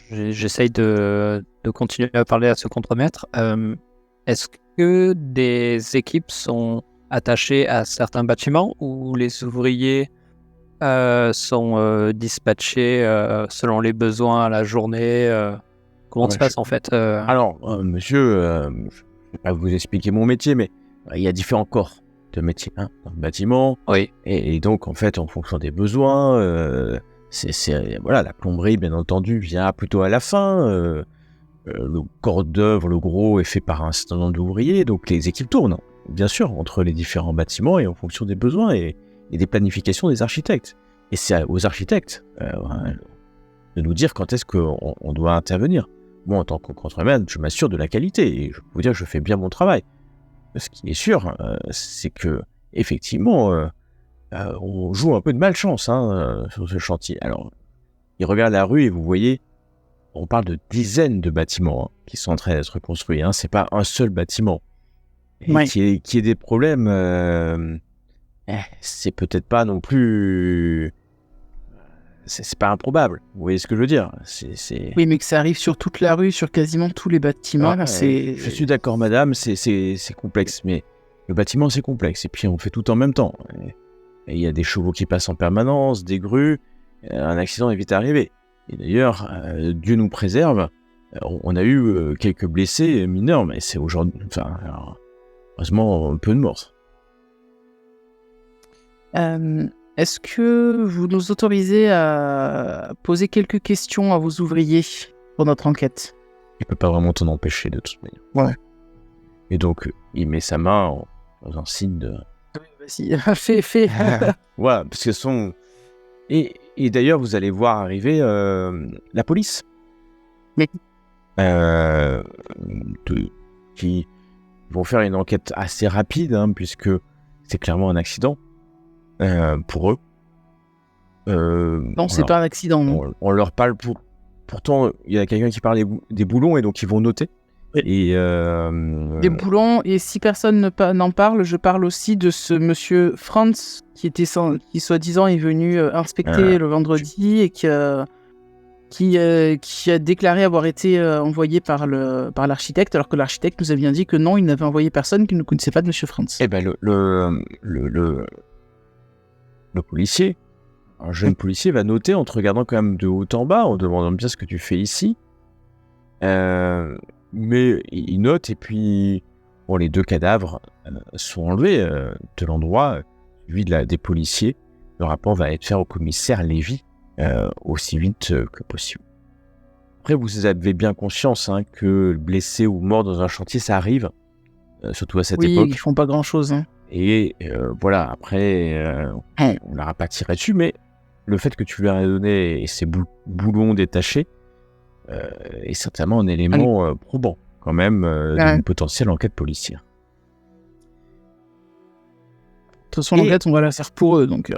j'essaye de continuer à parler à ce contremaître. Est-ce que des équipes sont attachées à certains bâtiments ou les ouvriers sont dispatchés selon les besoins à la journée Comment ça se passe en fait Alors, monsieur, je ne vais pas vous expliquer mon métier, mais il y a différents corps de métiers dans le bâtiment. Oui. Et donc, en fait, en fonction des besoins, voilà, la plomberie, bien entendu, vient plutôt à la fin. Le corps d'œuvre, le gros, est fait par un certain nombre d'ouvriers. Donc, les équipes tournent, bien sûr, entre les différents bâtiments et en fonction des besoins et des planifications des architectes. Et c'est aux architectes de nous dire quand est-ce qu'on doit intervenir. Moi, en tant que contremaître, je m'assure de la qualité et je peux vous dire que je fais bien mon travail. Ce qui est sûr, c'est que effectivement, on joue un peu de malchance sur ce chantier. Alors, il regarde la rue et vous voyez, on parle de dizaines de bâtiments qui sont en train d'être construits. C'est pas un seul bâtiment. Et Ouais. qui ait des problèmes, c'est peut-être pas non plus... C'est pas improbable. Vous voyez ce que je veux dire? Oui, mais que ça arrive sur toute la rue, sur quasiment tous les bâtiments, c'est... Je suis d'accord, madame, c'est complexe, mais le bâtiment, c'est complexe. Et puis, on fait tout en même temps. Et il y a des chevaux qui passent en permanence, des grues. Un accident est vite arrivé. Et d'ailleurs, Dieu nous préserve. On a eu quelques blessés mineurs, mais c'est aujourd'hui... Enfin, heureusement, peu de morts. Est-ce que vous nous autorisez à poser quelques questions à vos ouvriers pour notre enquête? Il peut pas vraiment t'en empêcher, de toute manière. Ouais. Et donc, il met sa main dans un signe de... Vas-y, fais. Voilà, parce que son... Et d'ailleurs, vous allez voir arriver la police. Oui. Qui vont faire une enquête assez rapide, hein, puisque c'est clairement un accident pour eux. Non, c'est pas un accident. Non. On leur parle pourtant, il y a quelqu'un qui parle des boulons, et donc ils vont noter. Oui. Et Des boulons, et si personne n'en parle, je parle aussi de ce monsieur Franz qui soi-disant est venu inspecter le vendredi et qui a déclaré avoir été envoyé par l'architecte, alors que l'architecte nous a bien dit que non, il n'avait envoyé personne, qu'il ne connaissait pas de monsieur Franz. Eh ben le policier, un jeune policier, va noter en te regardant quand même de haut en bas, en demandant bien ce que tu fais ici. Mais il note, et puis bon, les 2 cadavres sont enlevés de l'endroit, suivi des policiers. Le rapport va être fait au commissaire Lévy aussi vite que possible. Après, vous avez bien conscience que blessé ou mort dans un chantier, ça arrive, surtout à cette époque. Oui, ils font pas grand-chose. Hein. Et voilà, après, on n'aura pas tiré dessus, mais le fait que tu lui aies donné ces boulons détachés est certainement un élément probant, quand même, d'une potentielle enquête policière. De toute façon, l'enquête, on va la faire pour eux, donc...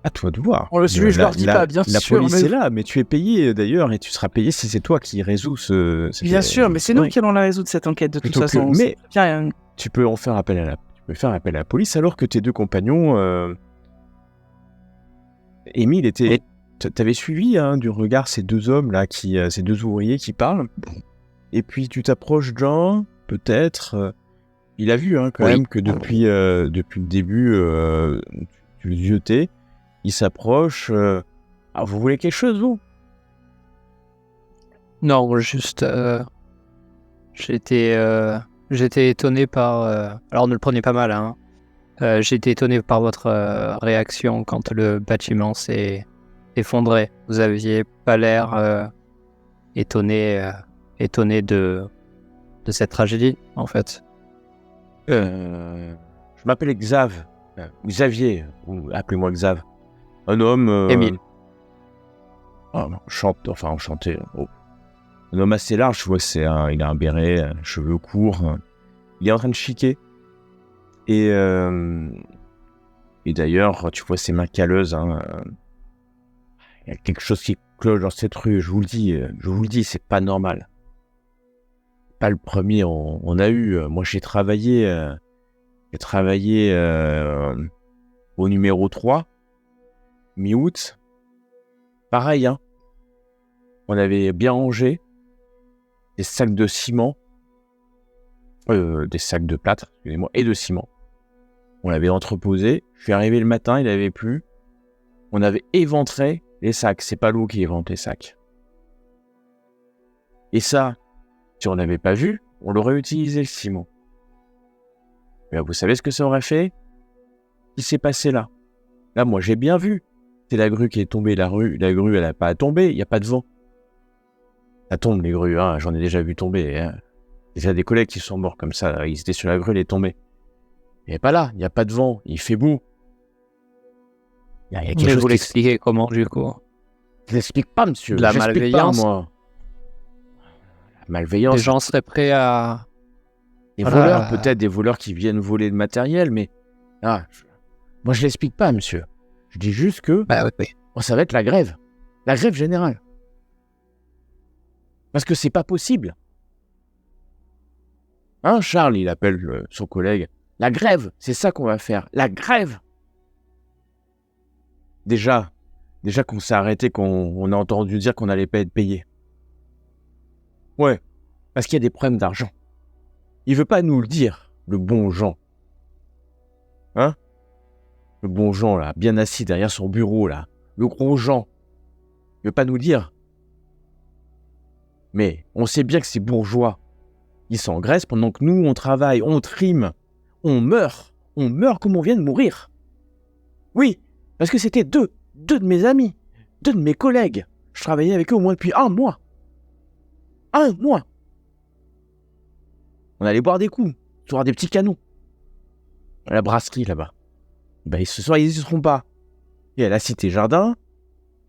À toi de voir. Je leur dis pas, bien la sûr. La police est là, mais tu es payé d'ailleurs, et tu seras payé si c'est toi qui résous Bien sûr, mais c'est nous qui allons la résoudre, cette enquête, de toute façon. Mais tu peux en faire appel à la police, alors que tes 2 compagnons... Émile était... T'avais suivi du regard ces 2 hommes là, ces 2 ouvriers qui parlent, et puis tu t'approches d'un, peut-être, il a vu quand même que depuis le début, tu le ziotais, il s'approche. Vous voulez quelque chose, vous? Non, juste, j'étais étonné par... alors ne le prenez pas mal, hein. J'ai été étonné par votre réaction quand le bâtiment s'est effondré. Vous aviez pas l'air étonné de cette tragédie, en fait. Je m'appelle Xavier, ou appelez-moi Xav. Un homme... Émile. Enchanté. Un homme assez large, je vois, il a un béret, cheveux courts. Il est en train de chiquer. Et d'ailleurs, tu vois ses mains calleuses. Il y a quelque chose qui cloche dans cette rue, je vous le dis, c'est pas normal. Pas le premier, on a eu... Moi, j'ai travaillé au numéro 3, mi-août. Pareil, on avait bien rangé des sacs de ciment, des sacs de plâtre, excusez-moi, et de ciment. On l'avait entreposé. Je suis arrivé le matin, il n'y avait plus. On avait éventré les sacs. C'est pas l'eau qui évente les sacs. Et ça, si on n'avait pas vu, on l'aurait utilisé, le ciment. Mais vous savez ce que ça aurait fait? Ce qui s'est passé là. Là, moi, j'ai bien vu. C'est la grue qui est tombée. La grue, elle n'a pas à tomber. Il n'y a pas de vent. Ça tombe, les grues. J'en ai déjà vu tomber. Déjà des collègues qui sont morts comme ça. Ils étaient sur la grue, elle est tombée. Il n'est pas là. Il n'y a pas de vent. Il fait beau. Il y a quelque chose vous l'expliquez comment, du coup? Je l'explique pas, monsieur. De la malveillance. Pas, moi. La malveillance. Les gens seraient prêts à... Des voleurs, peut-être des voleurs qui viennent voler le matériel, mais... Moi, je l'explique pas, monsieur. Je dis juste que... oui. Ça va être la grève. La grève générale. Parce que c'est pas possible. Charles, il appelle son collègue. La grève, c'est ça qu'on va faire. La grève. Déjà qu'on s'est arrêté, qu'on a entendu dire qu'on n'allait pas être payé. Ouais, parce qu'il y a des problèmes d'argent. Il veut pas nous le dire, le bon Jean. Le bon Jean, là, bien assis derrière son bureau, là. Le gros Jean. Il veut pas nous le dire. Mais on sait bien que ces bourgeois, ils s'engraissent pendant que nous, on travaille, on trime, on meurt comme on vient de mourir. Oui, parce que c'était deux de mes amis, 2 de mes collègues. Je travaillais avec eux au moins depuis 1 mois. 1 mois. On allait boire des coups, sur des petits canons. À la brasserie, là-bas. Ce soir, ils n'hésiteront pas. Et à la Cité Jardin,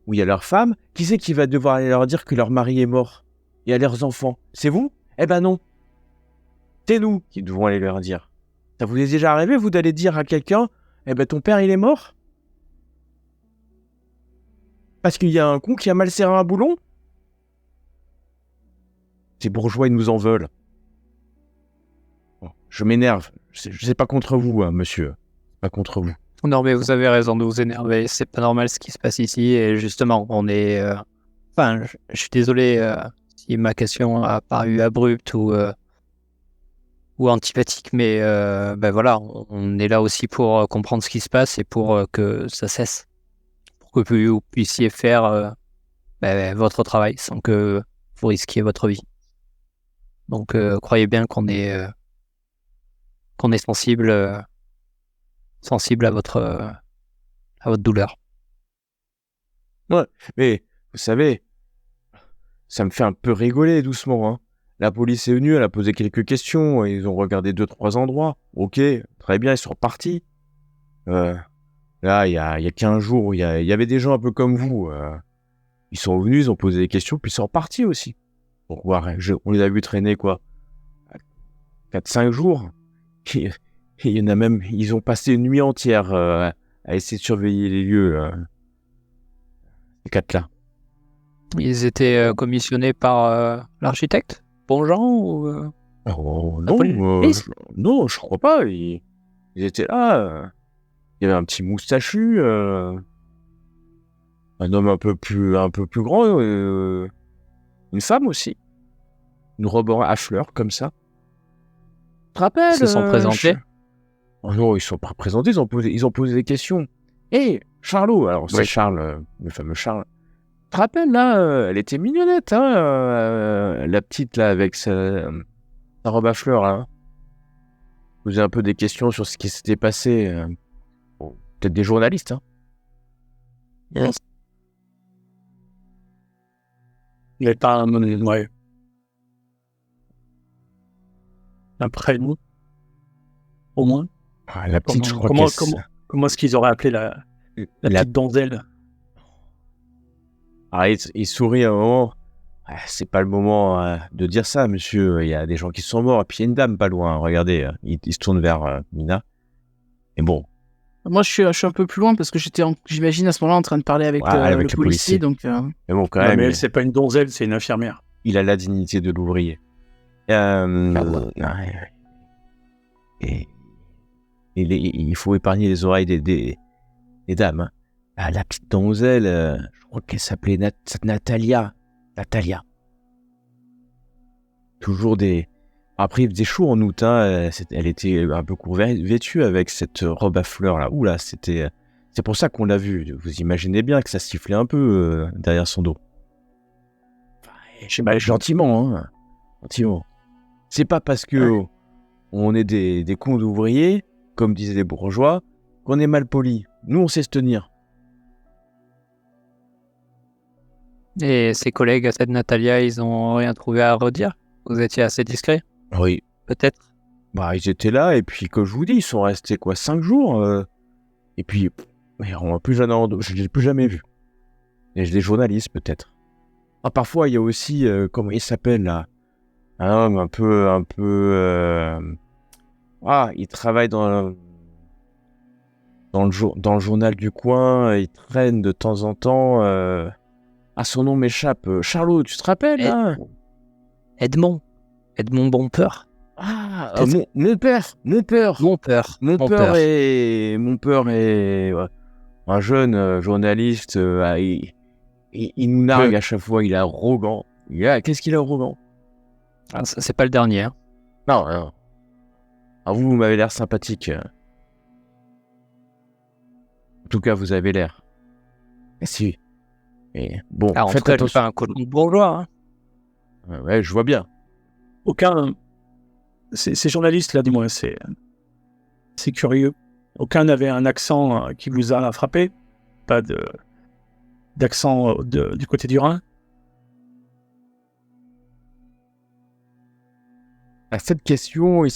où il y a leurs femmes, qui c'est qui va devoir aller leur dire que leur mari est mort? Et à leurs enfants? C'est vous? Eh ben non. C'est nous qui devons aller leur dire. Ça vous est déjà arrivé, vous, d'aller dire à quelqu'un, eh ben ton père, il est mort? Parce qu'il y a un con qui a mal serré un boulon? Ces bourgeois, ils nous en veulent. Bon, je m'énerve. Je sais pas contre vous, hein, monsieur. Pas contre vous. Non, mais vous avez raison de vous énerver. C'est pas normal ce qui se passe ici. Et justement, on est. Enfin, je suis désolé si ma question a paru abrupte ou antipathique, mais voilà, on est là aussi pour comprendre ce qui se passe et pour que ça cesse. Pour que vous puissiez faire votre travail sans que vous risquiez votre vie. Donc, croyez bien qu'on est sensible à votre douleur. Mais, vous savez, ça me fait un peu rigoler doucement, hein. La police est venue, elle a posé quelques questions, ils ont regardé 2-3 endroits. Ok, très bien, ils sont repartis. Là, il y a 15 jours, il y avait des gens un peu comme vous. Ils sont venus, ils ont posé des questions, puis ils sont repartis aussi. Pour voir, on les a vus traîner, quoi, 4-5 jours. Et il y en a même, ils ont passé une nuit entière à essayer de surveiller les lieux, les 4 là. Ils étaient commissionnés par l'architecte Bonjean ou Oh la non, police non, je crois pas. Ils étaient là. Il y avait un petit moustachu, un homme un peu plus grand, une femme aussi, une robe à fleurs comme ça. Tu te rappelles? Ils se sont présentés. Oh non, ils sont pas présentés. Ils ont posé des questions. Et Charlot, alors c'est Oui. Charles, le fameux Charles. Tu te rappelles là, elle était mignonnette, hein, la petite là avec sa robe à fleurs là. Poser un peu des questions sur ce qui s'était passé. Bon, peut-être des journalistes, hein. Yes. Il est pas ouais. Après nous, au moins. Ah, la petite, je crois Comment est-ce qu'ils auraient appelé la petite donzelle? Ah, il sourit à un moment. Ah, c'est pas le moment de dire ça, monsieur. Il y a des gens qui sont morts. Et puis il y a une dame pas loin. Regardez, il se tourne vers Mina. Et bon. Moi, je suis un peu plus loin parce que j'imagine à ce moment-là en train de parler avec, avec le le policier. policier. Donc, Mais bon, quand Non, même. mais elle, c'est pas une donzelle, c'est une infirmière. Il a la dignité de l'ouvrier. Et il faut épargner les oreilles des dames, hein. Ah, la petite donzelle, je crois qu'elle s'appelait Natalia. Natalia. Toujours des... Après, il faisait chaud en août, hein. Elle était un peu vêtue avec cette robe à fleurs là. Oula, c'était... C'est pour ça qu'on l'a vue. Vous imaginez bien que ça sifflait un peu derrière son dos. Gentiment, hein. Gentiment. C'est pas parce que on est des cons d'ouvriers, comme disaient les bourgeois, qu'on est mal polis. Nous, on sait se tenir. Et ses collègues à cette Natalia, ils ont rien trouvé à redire? Vous étiez assez discret? Oui. Peut-être? Ils étaient là, et puis, comme je vous dis, ils sont restés, 5 jours et puis, on n'a plus jamais, je ne l'ai plus jamais vu. Et des journalistes, peut-être. Ah, parfois, il y a aussi, comment il s'appelle, là? Un homme un peu... il travaille dans le journal du coin, il traîne de temps en temps... son nom m'échappe. Charlot, tu te rappelles, là? Edmond Bonpeur. Mon père. Mon père est un jeune journaliste. Il nous nargue à chaque fois. Il est arrogant. Qu'est-ce qu'il est arrogant? Ah, ça, c'est pas le dernier. Hein. Non. Ah, vous m'avez l'air sympathique. En tout cas, vous avez l'air. Si. Et bon, en faites tout cas, je suis attention. pas un colon de bourgeois. Hein. Ouais, je vois bien. Aucun... Ces journalistes-là, dis-moi, c'est curieux. Aucun n'avait un accent qui vous a frappé? Pas d'accent du côté du Rhin? À cette question, en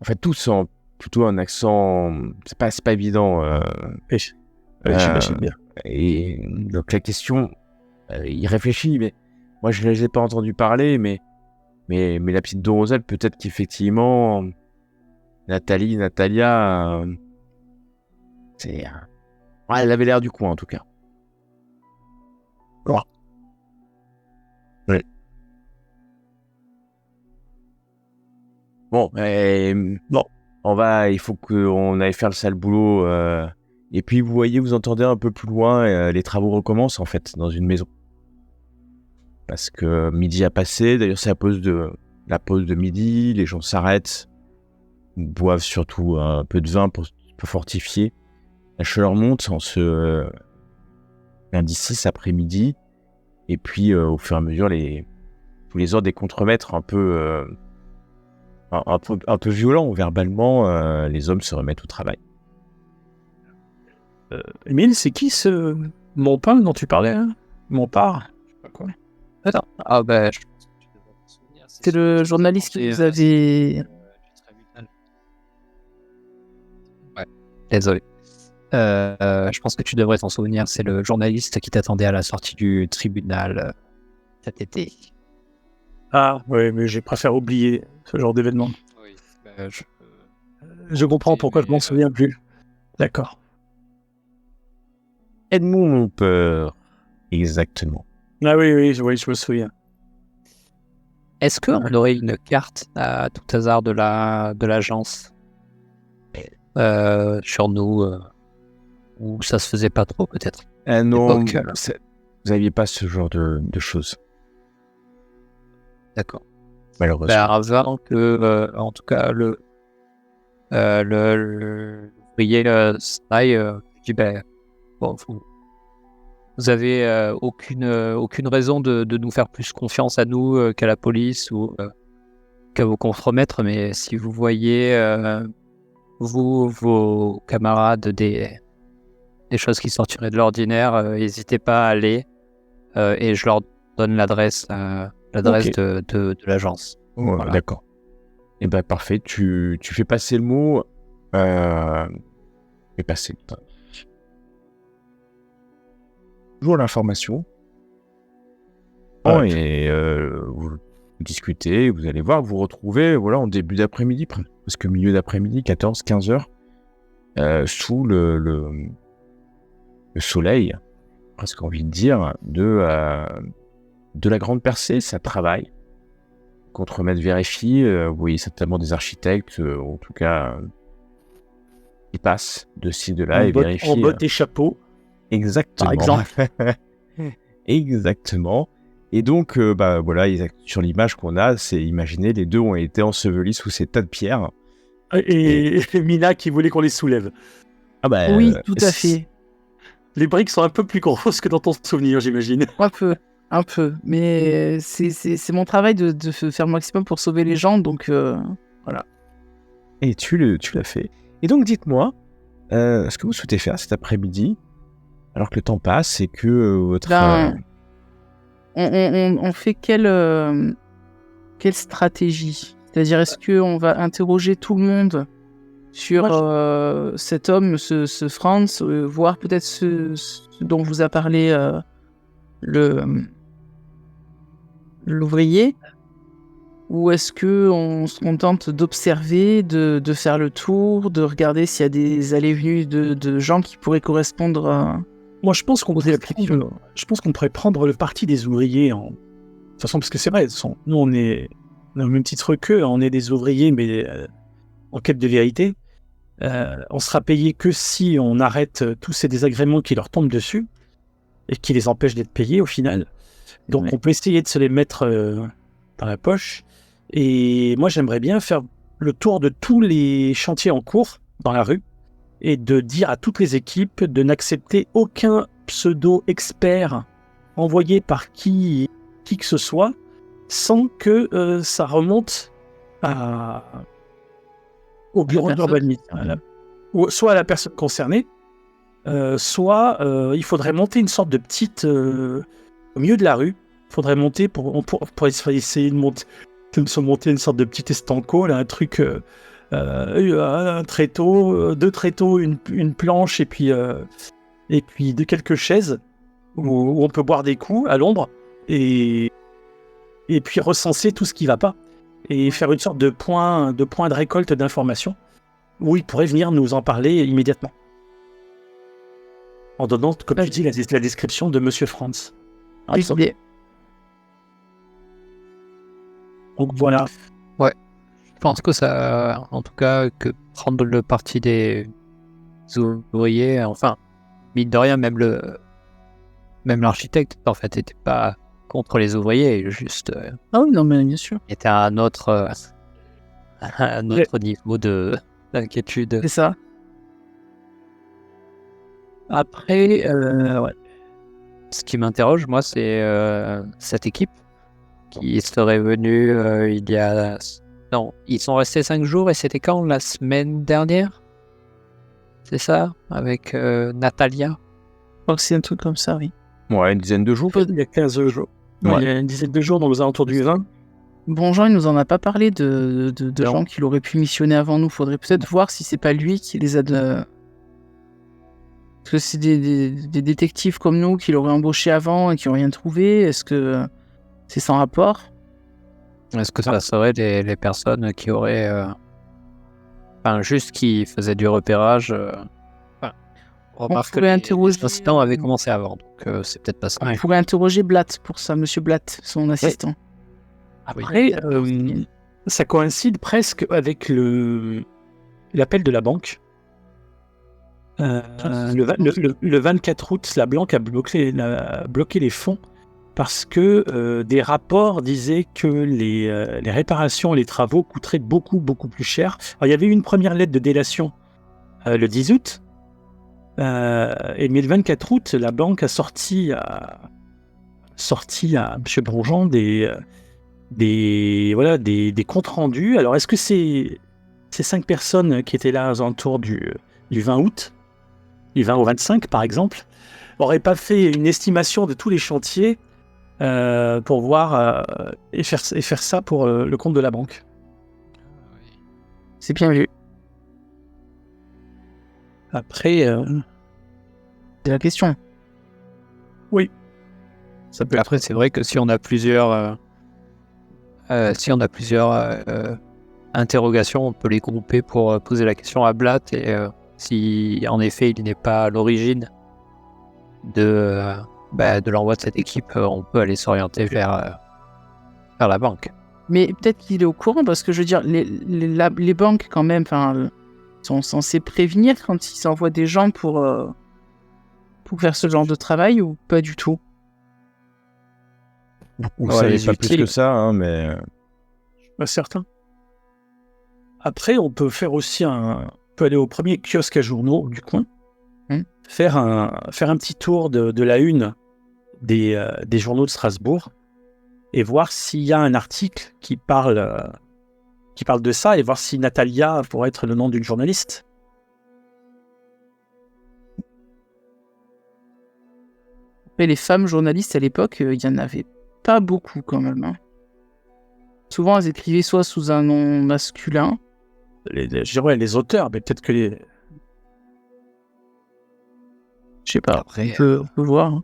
fait, tous ont plutôt un accent. C'est pas évident. Oui, j'imagine bien. Et donc la question, il réfléchit, mais moi je ne les ai pas entendus parler, mais la petite Doroselle, peut-être qu'effectivement, Natalia, ouais, elle avait l'air du coin en tout cas. Oh. Ouais. Bon, il faut qu'on aille faire le sale boulot. Et puis vous entendez un peu plus loin, les travaux recommencent en fait dans une maison. Parce que midi a passé, d'ailleurs c'est la pause de midi, les gens s'arrêtent, boivent surtout un peu de vin pour fortifier. La chaleur monte en ce lundi 6 après-midi, et puis au fur et à mesure, tous les ordres des contremaîtres un peu violents verbalement, les hommes se remettent au travail. Émile, c'est qui ce Montpain dont tu parlais, hein? Montpart? Je sais pas quoi. Attends. Ah ben, je pense que tu devrais t'en souvenir. C'est le journaliste que vous avez... Ouais, désolé. Je pense que tu devrais t'en souvenir. C'est le journaliste qui t'attendait à la sortie du tribunal cet été. Ah, oui, mais j'ai préféré oublier ce genre d'événement. Oui, je comprends pourquoi je m'en souviens plus. D'accord. Edmond Montpeur, exactement. Ah oui, je me souviens. Est-ce qu'on aurait une carte à tout hasard de l'agence sur nous où ça se faisait pas trop peut-être? Non, Époque, vous n'aviez pas ce genre de choses. D'accord. Malheureusement. Avant que, en tout cas, l'ouvrier Snail, je dis, bon, vous avez aucune raison de nous faire plus confiance à nous qu'à la police ou qu'à vos contremaîtres, mais si vous voyez, vos camarades, des choses qui sortiraient de l'ordinaire, n'hésitez pas à aller et je leur donne l'adresse Okay. de l'agence. Ouais, Voilà. D'accord. Et ben parfait, tu fais passer le mot. Fais passer. Toujours l'information. Et vous discutez, vous allez voir, vous retrouvez en début d'après-midi, presque milieu d'après-midi, 14-15 heures, sous le soleil, presque envie de dire, de la grande percée, ça travaille. Contremaître vérifie, vous voyez certainement des architectes, en tout cas, qui passent de ci, de là et vérifient. En bottes et chapeaux. Exactement. Par exemple. Exactement. Et donc, sur l'image qu'on a, c'est imaginer les deux ont été ensevelis sous ces tas de pierres. Et Mina qui voulait qu'on les soulève. Oui, tout à fait. Les briques sont un peu plus grosses que dans ton souvenir, j'imagine. Un peu. Mais c'est mon travail de faire le maximum pour sauver les gens, donc voilà. Et tu l'as fait. Et donc, dites-moi, ce que vous souhaitez faire cet après-midi, alors que le temps passe et que votre... On fait quelle stratégie? C'est-à-dire, est-ce qu'on va interroger tout le monde sur cet homme, ce Franz, voir peut-être ce dont vous a parlé l'ouvrier, ou est-ce qu'on se contente d'observer, de faire le tour, de regarder s'il y a des allées-venues de gens qui pourraient correspondre à... Moi, je pense qu'on pourrait prendre le parti des ouvriers. De toute façon, parce que c'est vrai, nous, on est au même titre qu'eux, on est des ouvriers, mais en quête de vérité. On sera payé que si on arrête tous ces désagréments qui leur tombent dessus et qui les empêchent d'être payés au final. Donc, on peut essayer de se les mettre dans la poche. Et moi, j'aimerais bien faire le tour de tous les chantiers en cours dans la rue et de dire à toutes les équipes de n'accepter aucun pseudo-expert envoyé par qui que ce soit sans que ça remonte au bureau d'urbanisme, ou soit à la personne concernée, soit il faudrait monter une sorte de petite au milieu de la rue. Il faudrait monter pour essayer de se monter une sorte de petit estanco, là, un truc, un tréteau, 2 tréteaux, une planche et puis de quelques chaises où on peut boire des coups à l'ombre et puis recenser tout ce qui va pas et faire une sorte de point de récolte d'informations où il pourrait venir nous en parler immédiatement. En donnant, comme tu dis, la description de Monsieur Franz. idée. Donc voilà. Je pense que ça, en tout cas, que prendre le parti des ouvriers, enfin, mine de rien, même l'architecte, en fait, n'était pas contre les ouvriers, juste Ah oui, non, mais bien sûr. était à un autre niveau d'inquiétude. C'est ça. Après, Ce qui m'interroge, moi, c'est cette équipe qui serait venue il y a... Non, ils sont restés 5 jours et c'était quand? La semaine dernière? C'est ça? Avec Natalia? Je crois que c'est un truc comme ça, oui. Ouais, une dizaine de jours. il y a 15 jours. Ouais. Il y a une dizaine de jours dans les alentours du 20. Bon, Jean, il nous en a pas parlé de Non. gens qu'il aurait pu missionner avant nous. Faudrait peut-être voir si c'est pas lui qui les a Parce que c'est des détectives comme nous qui l'auraient embauché avant et qui n'ont rien trouvé. Est-ce que c'est sans rapport? Est-ce que ça serait les personnes qui auraient... Enfin, juste qui faisaient du repérage... remarque que pourrait interroger- les incidents avaient commencé avant, donc c'est peut-être pas ça. On pourrait interroger Blatt pour ça, Monsieur Blatt, son assistant. Après, ça coïncide presque avec l'appel de la banque. Le 24 août, la banque a bloqué les fonds parce que des rapports disaient que les réparations et les travaux coûteraient beaucoup, beaucoup plus cher. Alors, il y avait eu une première lettre de délation le 10 août, mais le 24 août, la banque a sorti à M. Bronjean des comptes rendus. Alors, est-ce que ces 5 personnes qui étaient là aux alentours du 20 août, du 20 au 25 par exemple, n'auraient pas fait une estimation de tous les chantiers pour voir et faire ça pour le compte de la banque? C'est bien vu. Après, C'est la question. ça peut Après, c'est vrai que si on a plusieurs interrogations, on peut les grouper pour poser la question à Blatt et si en effet il n'est pas à l'origine de l'envoi de cette équipe, on peut aller s'orienter vers la banque. Mais peut-être qu'il est au courant parce que je veux dire, les banques quand même, sont censées prévenir quand ils envoient des gens pour faire ce genre de travail ou pas du tout. Vous Ouais, savez les pas plus utiles. que ça, hein, mais pas certain. Après, on peut faire aussi on peut aller au premier kiosque à journaux du coin, faire un petit tour de la une des journaux de Strasbourg et voir s'il y a un article qui parle de ça et voir si Natalia pourrait être le nom d'une journaliste. Mais les femmes journalistes à l'époque, il y en avait pas beaucoup quand même. Hein. Souvent, elles écrivaient soit sous un nom masculin. Je dirais les auteurs, mais peut-être que les... Je sais pas. Après, On peut voir. Hein.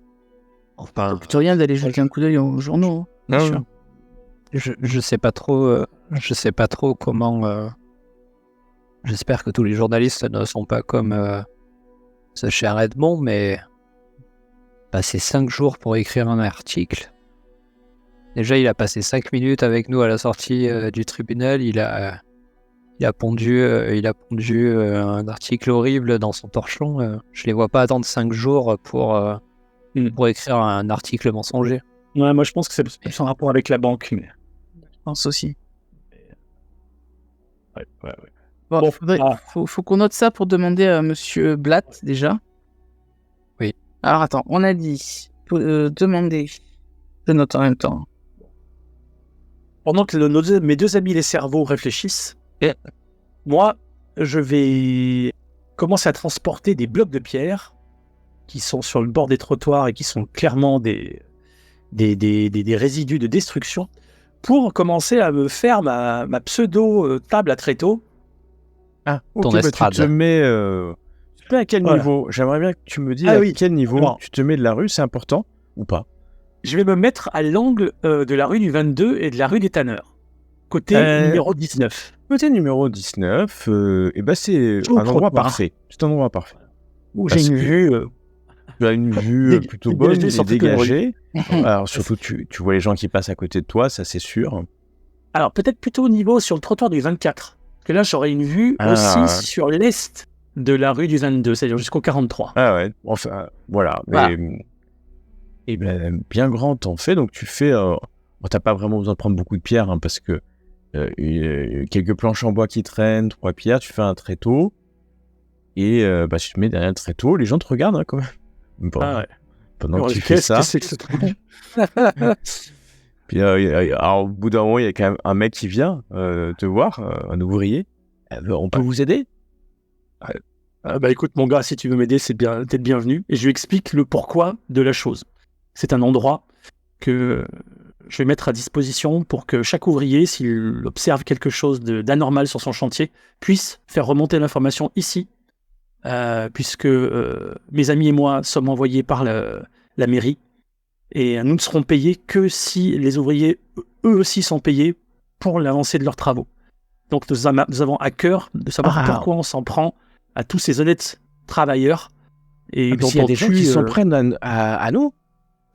enfin, Plutôt rien d'aller jeter un coup d'œil aux journaux. Hein, bien Ah, sûr. je sais pas trop comment. J'espère que tous les journalistes ne sont pas comme ce cher Edmond, mais passer 5 jours pour écrire un article. Déjà, il a passé 5 minutes avec nous à la sortie du tribunal. Il a pondu un article horrible dans son torchon. Je les vois pas attendre 5 jours pour écrire un article mensonger. Ouais, moi je pense que c'est plus en rapport avec la banque. Mais... Je pense aussi. Ouais. Bon, Bon, faut qu'on note ça pour demander à Monsieur Blatt déjà. Oui. Alors, attends, on a dit demander. Je note en même temps. pendant que mes deux amis les cerveaux réfléchissent, moi, je vais commencer à transporter des blocs de pierre qui sont sur le bord des trottoirs et qui sont clairement des résidus de destruction pour commencer à me faire ma pseudo table à tréteaux. Ah, Ton ok, estrade. tu te mets à quel Voilà. niveau? J'aimerais bien que tu me dises Ah à oui. quel niveau Alors. tu te mets de la rue, c'est important ou pas? Je vais me mettre à l'angle de la rue du 22 et de la rue des Tanneurs, côté numéro 19. Côté numéro 19, et ben c'est Au un endroit trottoir. parfait. C'est un endroit parfait. Où Parce j'ai une que- vue. Tu as une vue plutôt bonne, Dégagée et sur toute la rue. dégagée. Alors surtout, tu vois les gens qui passent à côté de toi, ça c'est sûr. Alors, peut-être plutôt au niveau sur le trottoir du 24. Parce que là, j'aurai une vue Ah. aussi sur l'est de la rue du 22, c'est-à-dire jusqu'au 43. Ah ouais, enfin, voilà. Voilà. Et ben, bien grand t'en fais, donc tu fais... bon, t'as pas vraiment besoin de prendre beaucoup de pierres, hein, parce que quelques planches en bois qui traînent, 3 pierres, tu fais un tréteau, et bah, tu te mets derrière le tréteau, les gens te regardent hein, quand même. Bon, Ah ouais. pendant que tu fais Qu'est-ce ça, que c'est que ce truc puis alors, au bout d'un moment, il y a quand même un mec qui vient te voir, un ouvrier. On peut vous aider? Ah bah écoute mon gars, si tu veux m'aider, t'es le bienvenu. Et je lui explique le pourquoi de la chose. C'est un endroit que je vais mettre à disposition pour que chaque ouvrier, s'il observe quelque chose d'anormal sur son chantier, puisse faire remonter l'information ici, puisque mes amis et moi sommes envoyés par la mairie, et nous ne serons payés que si les ouvriers, eux aussi, sont payés pour l'avancée de leurs travaux. Donc nous avons à cœur de savoir pourquoi on s'en prend à tous ces honnêtes travailleurs. Et dont Il y a on des gens tue, qui s'en prennent à nous.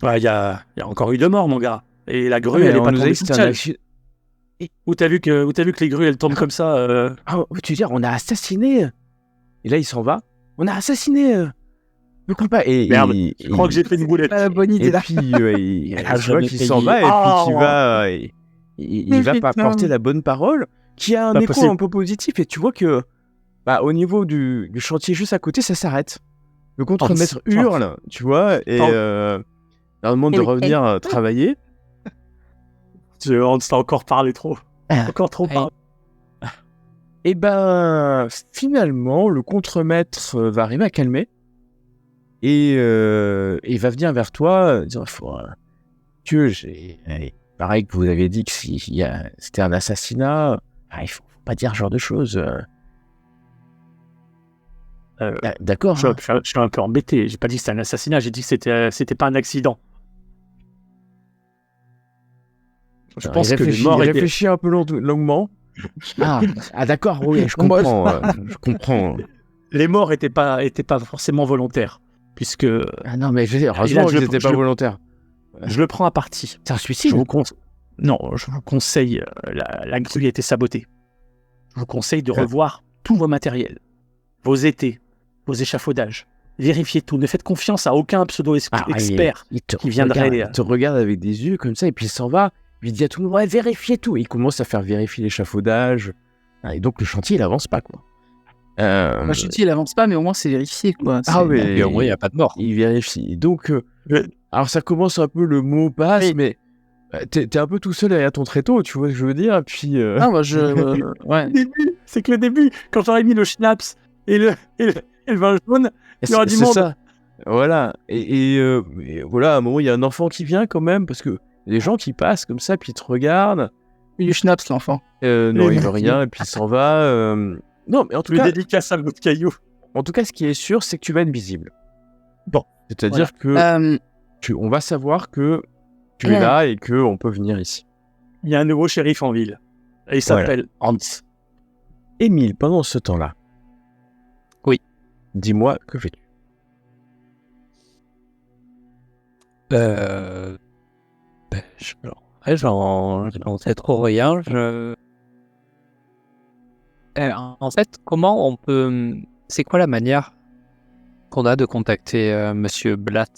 il y a encore eu 2 morts, mon gars. Et la grue, Mais elle est on pas nous a tombée dit que toute c'était un seule. accident. Où t'as vu que les grues, elles tombent comme ça Ah, tu veux dire, on a assassiné. Et là, il s'en va. On a assassiné. Je comprends pas. Et, Merde, et- je crois que j'ai fait une boulette. Pas la bonne idée Et là. puis, Elle a tu vois jamais qu'il s'en payé. va et Ah, puis qu'il va, il va pas putain. porter la bonne parole, qui a un Pas écho possible. un peu positif. Et tu vois que, bah, au niveau du chantier juste à côté, ça s'arrête. Le contremaître Oh, hurle, tu vois, et Oh. leur demande de revenir travailler. On s'est encore parlé trop. Encore trop Hey. parlé. Et ben, finalement, le contremaître va arriver à calmer et il va venir vers toi, dire pareil que vous avez dit que c'était un assassinat, il faut pas dire ce genre de choses. D'accord. Je suis un peu embêté. J'ai pas dit que c'était un assassinat, j'ai dit que c'était pas un accident. Je pense que les morts il étaient... réfléchit un peu longuement. Ah d'accord, oui, je Moi, comprends. Je comprends. Les morts étaient pas forcément volontaires, puisque Ah non, mais je veux dire, heureusement je- qu'ils n'étaient pas je- volontaires. je le prends à partie. C'est un Je suicide. vous conseille, la grue a été sabotée. Je vous conseille de revoir tous vos matériels, vos étés, vos échafaudages. Vérifiez tout. Ne faites confiance à aucun pseudo-expert. Il te qui viendrait, il te regarde avec des yeux comme ça et puis il s'en va. Il dit à tout le monde, ouais, vérifiez tout. Et il commence à faire vérifier l'échafaudage. Et donc le chantier, il avance pas, quoi. Moi, je te dis, il avance pas, mais au moins c'est vérifié quoi. Ah C'est- oui, Et au moins, il n'y a pas de mort. il vérifie. Donc, Ouais. alors ça commence un peu, le mot passe, Oui. mais t'es un peu tout seul derrière ton tréteau, tu vois ce que je veux dire. Puis, Ah, moi je. Ouais. C'est que le début, quand j'aurais mis le schnapps et le vin jaune, il y aura du c'est monde. ça. Voilà. Et voilà, à un moment, il y a un enfant qui vient quand même, parce que il y a des gens qui passent comme ça, puis ils te regardent. Il schnaps l'enfant. Non, Oui, il veut rien, et puis il s'en va. Non, mais en tout le cas, dédicace à l'autre caillou. ce qui est sûr, c'est que tu vas être visible. Bon, C'est-à-dire que on va savoir que tu es là et qu'on peut venir ici. Il y a un nouveau shérif en ville. Et il s'appelle Hans. Émile, pendant ce temps-là. Oui. Dis-moi, que fais-tu? J'en sais trop rien. En fait, comment on peut... C'est quoi la manière qu'on a de contacter Monsieur Blatt?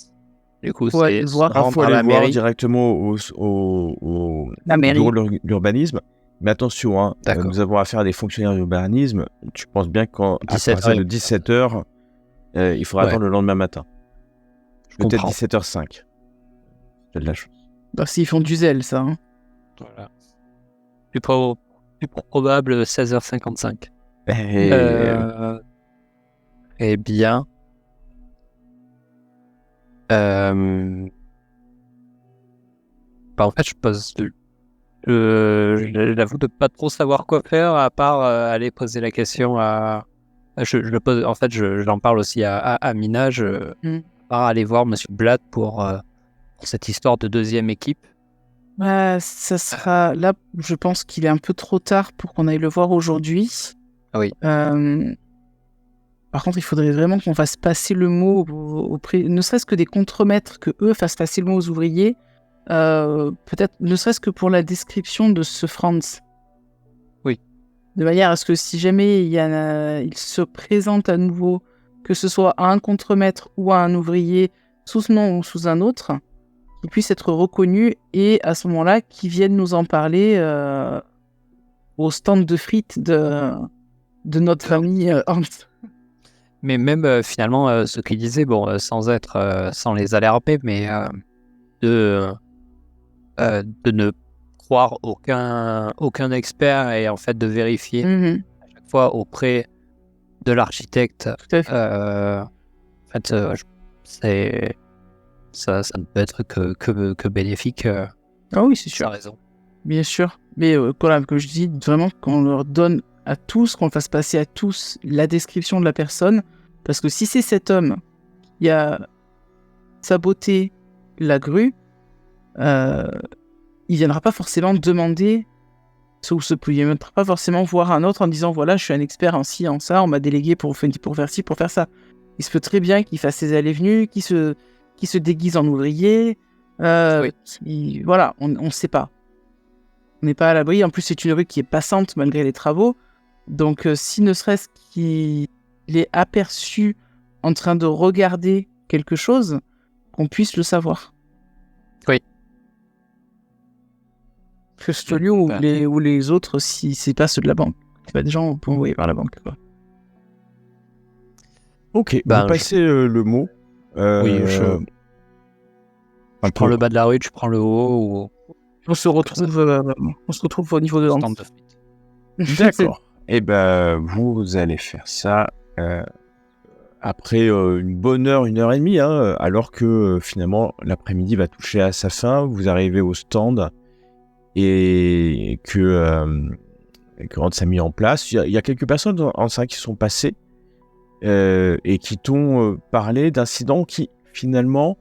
Du coup, Ouais, c'est voir. se rendre Faut à aller la voir mairie. directement au La mairie. bureau de l'urbanisme. Mais attention, hein, D'accord. nous avons affaire à des fonctionnaires d'urbanisme. Tu penses bien qu'à 17 partir de heures. 17h, il faudra Ouais. attendre le lendemain matin. Je Peut-être comprends. 17h05. J'ai de la chance. Bah, s'ils font du zèle, ça. Hein. Voilà. plus probable 16h55. Et, Eh bien, en fait, j'avoue de pas trop savoir quoi faire à part aller poser la question à. En fait, j'en parle aussi à Mina. À part aller voir Monsieur Blatt pour cette histoire de deuxième équipe. Ça sera là. Je pense qu'il est un peu trop tard pour qu'on aille le voir aujourd'hui. Ah oui. Par contre, il faudrait vraiment qu'on fasse passer le mot auprès, ne serait-ce que des contremaîtres, que eux fassent passer le mot aux ouvriers. Peut-être, ne serait-ce que pour la description de ce Franz. Oui. De manière à ce que si jamais il se présente à nouveau, que ce soit à un contremaître ou à un ouvrier, sous ce nom ou sous un autre, qu'il puisse être reconnu et à ce moment-là, qu'il vienne nous en parler au stand de frites de notre ami Hans. Mais même finalement, ce qu'il disait, bon, sans les alarmer, mais de ne croire aucun expert et en fait de vérifier à chaque fois auprès de l'architecte. Tout à fait. En fait, ça ne peut être que bénéfique. Ah oui, c'est sûr. Tu as raison. Bien sûr. Mais comme je dis, vraiment qu'on leur donne à tous, qu'on fasse passer à tous la description de la personne. Parce que si c'est cet homme qui a saboté la grue, il viendra pas forcément demander il ne viendra pas forcément voir un autre en disant voilà, je suis un expert en ci, en ça, on m'a délégué pour faire ci, pour faire ça. Il se peut très bien qu'il fasse ses allées-venues, qu'il se déguise en ouvrier. Oui. Voilà, on ne sait pas. On n'est pas à l'abri. En plus, c'est une rue qui est passante malgré les travaux. Donc, si ne serait-ce qu'il est aperçu en train de regarder quelque chose, qu'on puisse le savoir. Oui. Que ce soit lui ou les autres, si c'est pas ceux de la banque. C'est pas des gens qu'on peut envoyer par la banque, quoi. Ok, vous passez le mot. Oui, je prends le bas de la rue, tu prends le haut. Ou... On se retrouve au niveau de Hans. D'accord. Et ben, vous allez faire ça après une bonne heure, 1h30, hein, alors que finalement l'après-midi va toucher à sa fin. Vous arrivez au stand et que Hans a mis en place. Il y a quelques personnes en ça qui sont passées et qui t'ont parlé d'incidents qui finalement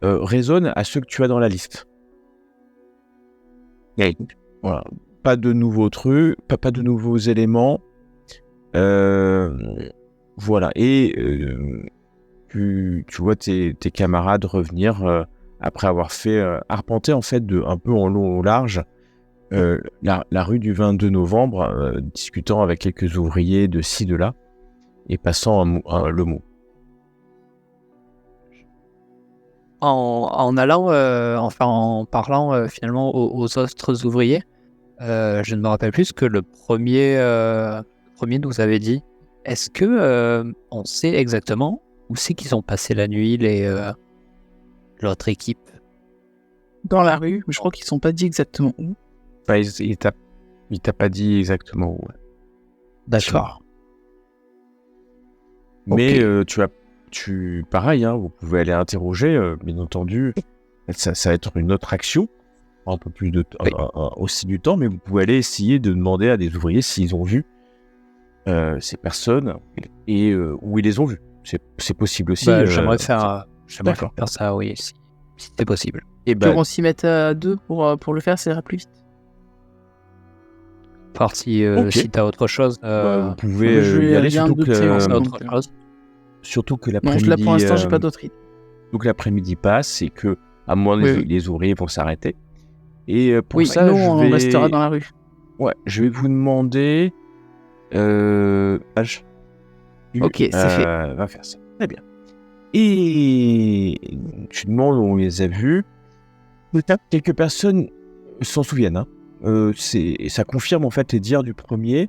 résonnent à ceux que tu as dans la liste. Voilà. Pas de nouveaux trucs, pas de nouveaux éléments. Voilà. Et tu vois tes camarades revenir après avoir fait arpenter en fait un peu en long ou large la rue du 22 novembre, discutant avec quelques ouvriers de ci, de là, et passant le mot. En parlant finalement aux autres ouvriers, je ne me rappelle plus ce que le premier nous avait dit. Est-ce que on sait exactement où c'est qu'ils ont passé la nuit, l'autre équipe? Dans la rue, mais je crois qu'ils ne sont pas dit exactement où. Bah, il t'a pas dit exactement où. D'accord. Mais pareil, hein, vous pouvez aller interroger, bien entendu. Ça va être une autre action, un peu plus aussi du temps, mais vous pouvez aller essayer de demander à des ouvriers s'ils ont vu ces personnes et où ils les ont vues. C'est possible aussi. J'aimerais faire ça, oui, si c'est possible. Et on s'y mettre à deux pour le faire, ça ira plus vite. Voir si t'as autre chose. Vous pouvez y aller, surtout que l'après-midi. Non, pour l'instant, j'ai pas d'autre idée. Donc l'après-midi passe et que, à moins les ouvriers vont s'arrêter. Et pour ça, on restera dans la rue. Ouais, je vais vous demander. Ok, c'est fait. Va faire ça. Très bien. Et tu demandes où on les a vus. Quelques personnes s'en souviennent. Hein. Ça confirme en fait les dires du premier,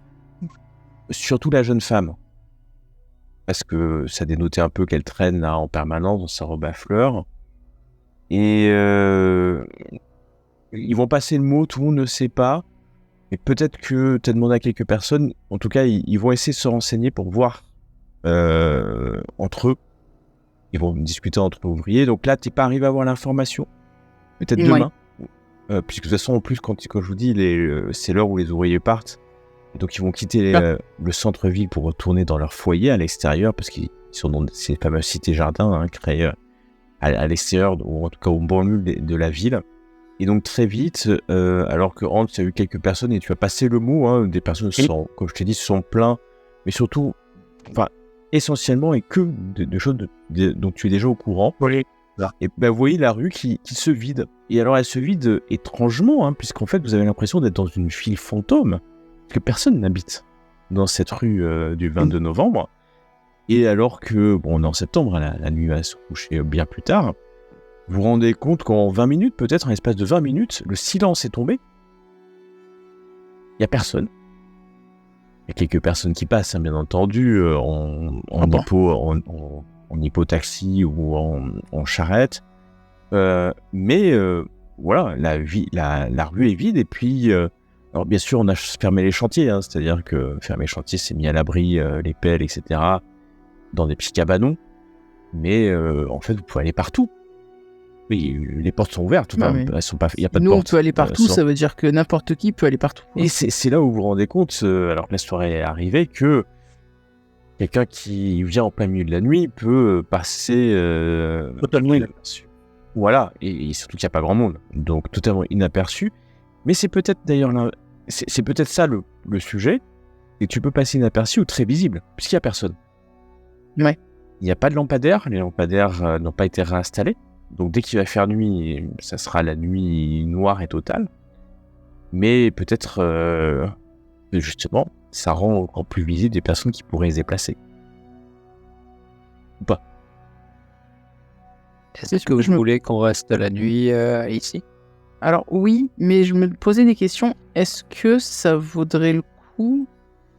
surtout la jeune femme. Parce que ça dénotait un peu qu'elle traîne là, en permanence dans sa robe à fleurs. Et ils vont passer le mot, tout le monde ne sait pas. Et peut-être que tu as demandé à quelques personnes, en tout cas, ils vont essayer de se renseigner pour voir entre eux. Ils vont discuter entre ouvriers. Donc là, tu n'es pas arrivé à avoir l'information. Peut-être Ouais. demain. Puisque de toute façon, en plus, quand je vous dis, c'est l'heure où les ouvriers partent. Et donc, ils vont quitter le centre-ville pour retourner dans leur foyer à l'extérieur, parce qu'ils sont dans ces fameuses cités-jardins créées à l'extérieur, ou en tout cas au banlieue de la ville. Et donc, très vite, alors que Hans a eu quelques personnes, et tu as passé le mot, des personnes, comme je t'ai dit, se sont plaints, mais surtout, essentiellement, et que de choses dont tu es déjà au courant. Oui. Et vous voyez la rue qui se vide. Et alors, elle se vide étrangement, puisqu'en fait, vous avez l'impression d'être dans une ville fantôme, parce que personne n'habite dans cette rue du 22 novembre. Et alors que, on est en septembre, la nuit va se coucher bien plus tard, vous vous rendez compte qu'en 20 minutes, peut-être, en l'espace de 20 minutes, le silence est tombé. Il n'y a personne. Il y a quelques personnes qui passent, bien entendu, en hippotaxi ou en charrette. Mais voilà, la rue est vide. Et puis, alors bien sûr, on a fermé les chantiers. C'est-à-dire que fermer les chantiers, c'est mis à l'abri les pelles, etc., dans des petits cabanons. Mais en fait, vous pouvez aller partout. Oui, les portes sont ouvertes. Elles sont pas, il n'y a pas de Nous, porte. on peut aller partout, ça veut dire que n'importe qui peut aller partout. Et c'est là où vous vous rendez compte, alors que la soirée est arrivée, que quelqu'un qui vient en plein milieu de la nuit peut passer Totalement inaperçu. Voilà, et surtout qu'il n'y a pas grand monde, donc totalement inaperçu. Mais c'est peut-être d'ailleurs c'est peut-être ça le sujet, et tu peux passer inaperçu ou très visible, puisqu'il n'y a personne. Ouais. Il n'y a pas de lampadaire, les lampadaires n'ont pas été réinstallés, donc dès qu'il va faire nuit, ça sera la nuit noire et totale. Mais peut-être, justement, ça rend encore plus visible des personnes qui pourraient se déplacer. Ou pas. Est-ce que vous voulez qu'on reste la nuit ici? Alors oui, mais je me posais des questions. Est-ce que ça vaudrait le coup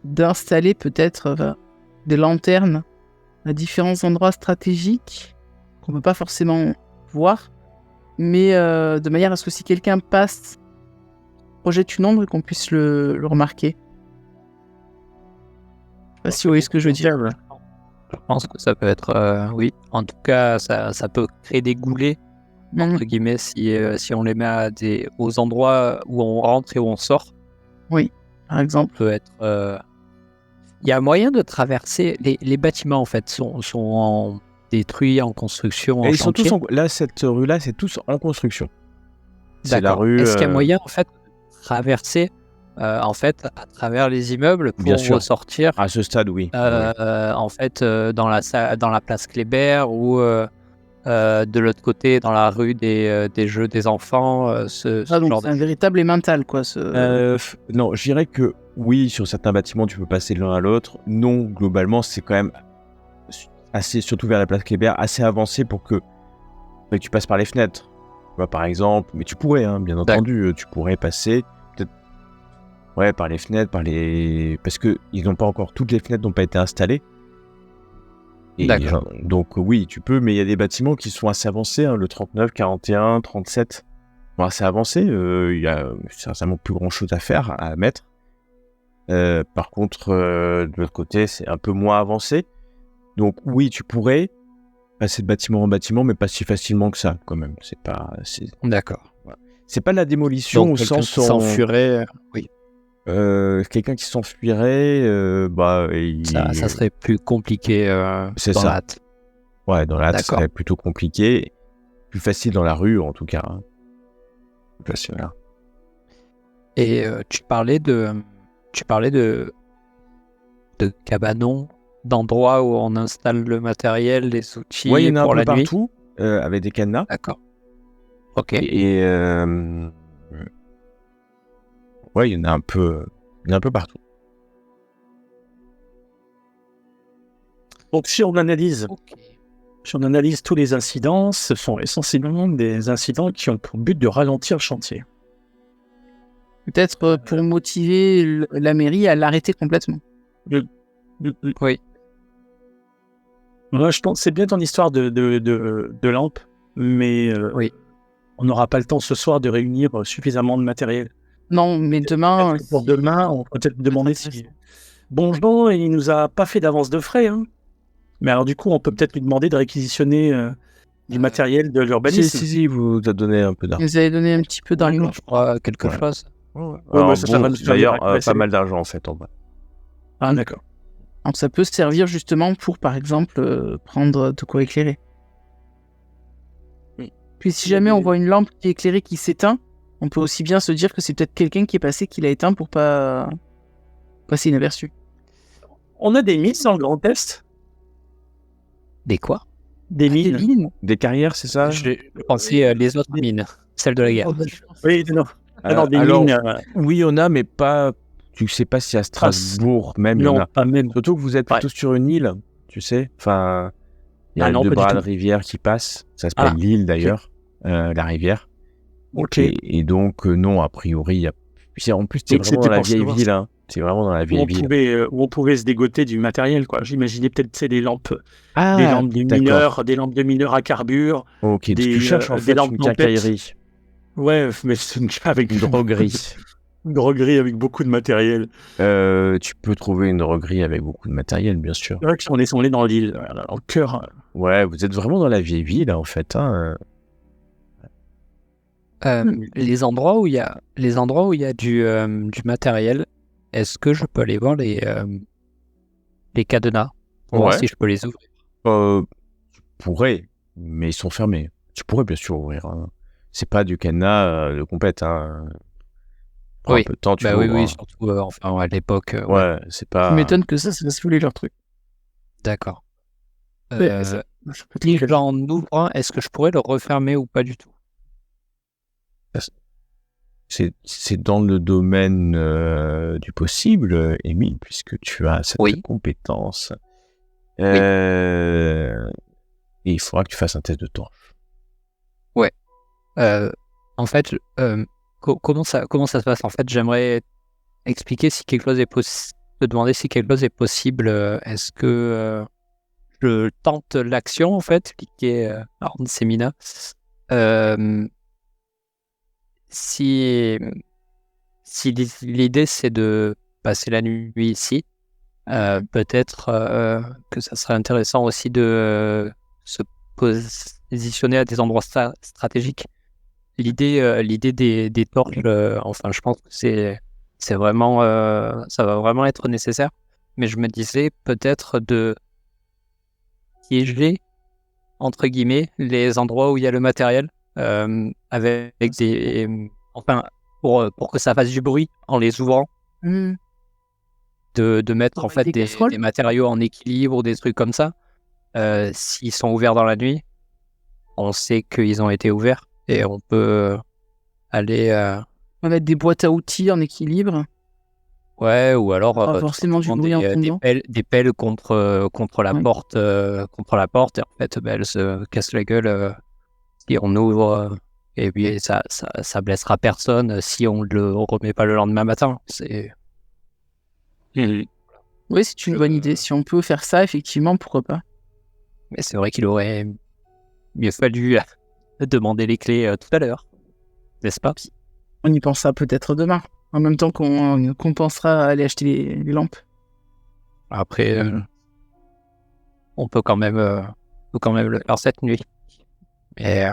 d'installer peut-être des lanternes à différents endroits stratégiques qu'on peut pas forcément voir, mais de manière à ce que si quelqu'un passe, projette une ombre et qu'on puisse le remarquer. Je sais pas si vous voyez ce que je veux dire. Je pense que ça peut être, oui. En tout cas, ça peut créer des goulets, entre guillemets, si on les met aux endroits où on rentre et où on sort. Oui, par exemple. Peut être. Il y a moyen de traverser. Les bâtiments, en fait, sont détruits, en construction, Et en ils sont chantier. tous là, cette rue-là, c'est tous en construction. C'est la D'accord. rue. Est-ce qu'il y a moyen, en fait, de traverser, en fait, à travers les immeubles pour Bien sûr. ressortir, À ce stade, oui. en fait, dans la place Kléber ou de l'autre côté, dans la rue des jeux des enfants, ce Donc genre c'est un véritable emmental, quoi. Non, je dirais que oui, sur certains bâtiments, tu peux passer de l'un à l'autre. Non, globalement, c'est quand même assez, surtout vers la place Kléber, assez avancé pour que tu passes par les fenêtres. Tu vois, par exemple, mais tu pourrais, bien entendu, tu pourrais passer peut-être par les fenêtres, parce que ils n'ont pas encore, toutes les fenêtres n'ont pas été installées. Et donc oui, tu peux, mais il y a des bâtiments qui sont assez avancés, le 39, 41, 37, sont assez avancés. Il y a certainement plus grand-chose à faire, à mettre. Par contre, de l'autre côté, c'est un peu moins avancé. Donc oui, tu pourrais passer de bâtiment en bâtiment, mais pas si facilement que ça, quand même. D'accord. Voilà. C'est pas de la démolition Donc, au sens qui s'enfuirait, oui. Quelqu'un qui s'enfuirait, Ça serait plus compliqué c'est dans ça. la hâte. Ouais, dans la hâte, ça D'accord. serait plutôt compliqué. Plus facile dans la rue, en tout cas. Plus facile, là. Et tu parlais de cabanons, d'endroits où on installe le matériel, les outils Ouais, il y en a pour un peu la nuit. partout, avec des cadenas. D'accord. Ok. Et ouais, il y en a un peu partout. Donc si on analyse tous les incidents, ce sont essentiellement des incidents qui ont pour but de ralentir le chantier. Peut-être pour motiver la mairie à l'arrêter complètement. Oui. Moi, je pense que c'est bien ton histoire de lampe, mais Oui. on n'aura pas le temps ce soir de réunir suffisamment de matériel Non, mais demain. Peut-être que pour demain, on peut peut-être demander si. Bonjour, il nous a pas fait d'avance de frais. Hein. Mais alors, du coup, on peut peut-être lui demander de réquisitionner du matériel de l'urbanisme. Si, vous a donné un peu d'argent. Vous avez donné un petit peu d'argent. Je crois quelque Ouais. chose. Ouais, ça va nous servir D'ailleurs, à agresser. pas mal d'argent en fait en vrai. Ah, d'accord. Donc ça peut servir justement pour, par exemple, prendre de quoi éclairer. Oui. Puis si jamais on voit une lampe qui est éclairée qui s'éteint, on peut aussi bien se dire que c'est peut-être quelqu'un qui est passé qui l'a éteint pour pas passer inaperçu. On a des mines dans le Grand Est. Des quoi? Des mines. Mine. Des carrières, c'est ça? Je pensais les autres mines, celles de la guerre. Oui, non. Alors, des alors, mines. Oui, on a, mais pas. Tu sais pas si à Strasbourg même il y en Non, a. pas même. Surtout que vous êtes plutôt sur une île, tu sais. Enfin, il y a Ah non, deux pas du bras de tout. rivière qui passent. Ça s'appelle Ah, l'île d'ailleurs, la rivière. Ok. Et donc, non, a priori, il y a. Puis, en plus, t'es Donc, vraiment c'était dans la pour vieille savoir ville. Hein. C'est vraiment dans la vieille ville. Où on pouvait se dégoter du matériel, quoi. J'imaginais peut-être, tu sais, des lampes Ah, de d'accord. mineurs, des lampes de mineurs à carbure. Ok, donc tu cherches en des fait lampes une tempêtes. quincaillerie, Ouais, mais c'est avec une droguerie. une droguerie avec beaucoup de matériel. Tu peux trouver une droguerie avec beaucoup de matériel, bien sûr. C'est vrai qu'on est dans l'île, dans le cœur. Ouais, vous êtes vraiment dans la vieille ville, en fait. Hein. Les endroits où il y a du matériel, est-ce que je peux aller voir les cadenas pour voir Ouais. si je peux les ouvrir? Tu pourrais, mais ils sont fermés. Tu pourrais bien sûr ouvrir. Hein. C'est pas du cadenas de compète. Hein. Prends un Oui. peu de temps, tu Bah l'ouvres, oui, hein. surtout enfin à l'époque. Ouais, c'est Je pas. m'étonne que ça laisse voler leur truc. D'accord. Ouais, Si j'en ouvre un, est-ce que je pourrais le refermer ou pas du tout? C'est dans le domaine du possible, Émile, puisque tu as cette Oui. compétence. Et il faudra que tu fasses un test de torche. En fait, comment ça se passe? En fait, j'aimerais expliquer si quelque chose est possible, te demander si quelque chose est possible. Est-ce que je tente l'action, en fait, cliquer Arne Semina. Si l'idée c'est de passer la nuit ici, peut-être que ça serait intéressant aussi de se positionner à des endroits stratégiques. L'idée des torches, enfin, je pense que c'est vraiment, ça va vraiment être nécessaire. Mais je me disais peut-être de piéger, entre guillemets, les endroits où il y a le matériel, avec des, enfin, pour que ça fasse du bruit en les ouvrant, de mettre en Avec fait des casseroles des matériaux en équilibre ou des trucs comme ça. S'ils sont ouverts dans la nuit, on sait qu'ils ont été ouverts et on peut aller, On va mettre des boîtes à outils en équilibre. ouais, ou alors Pas forcément du bruit en tombant. des pelles contre la Ouais. porte, et en fait, bah, elles se cassent la gueule si on ouvre. Et puis ça blessera personne si on le remet pas le lendemain matin. C'est Oui, c'est une bonne idée. Si on peut faire ça, effectivement, pourquoi pas. Mais c'est vrai qu'il aurait mieux fallu demander les clés tout à l'heure, n'est-ce pas? On y pensera peut-être demain. En même temps qu'on pensera à aller acheter les lampes. Après, on peut quand même le faire cette nuit. Mais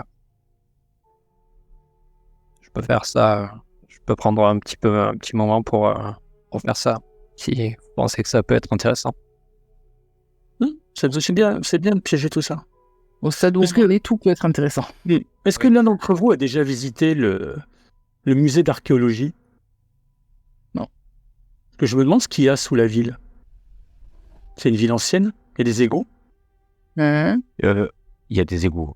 je peux faire ça. Je peux prendre un petit moment pour faire ça. Si vous pensez que ça peut être intéressant. C'est bien de piéger tout ça. Au stade où Est-ce on en est, tout peut être intéressant. Est-ce que l'un d'entre vous a déjà visité le musée d'archéologie? Non. Parce que je me demande ce qu'il y a sous la ville. C'est une ville ancienne? Il y a des égouts? Il y a des égouts.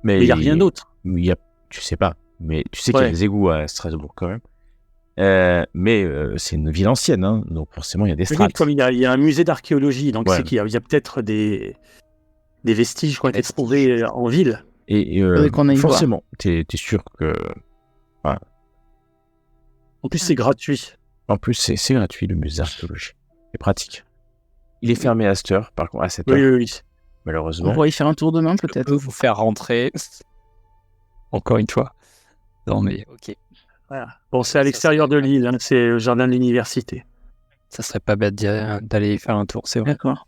Mais il n'y a rien d'autre. Tu sais pas. Mais tu sais qu'il y a Ouais. des égouts à Strasbourg quand même. Mais c'est une ville ancienne, hein, donc forcément il y a des Oui, strates. comme il y a un musée d'archéologie, donc Ouais. c'est qu'il y a peut-être des vestiges qui ont été trouvés en ville. Et Faudrait qu'on aille forcément, t'es sûr que. En plus, c'est gratuit. En plus, c'est gratuit le musée d'archéologie. C'est pratique. Il est fermé à cette heure, par contre, à 7 heures, Oui. On malheureusement. pourrait y faire un tour demain, Je peut-être. peux vous faire rentrer. Encore une fois. Non mais ok. Voilà. Bon, c'est à l'extérieur de l'île, hein, c'est le jardin de l'université. Ça serait pas bête d'aller y faire un tour, c'est vrai. D'accord.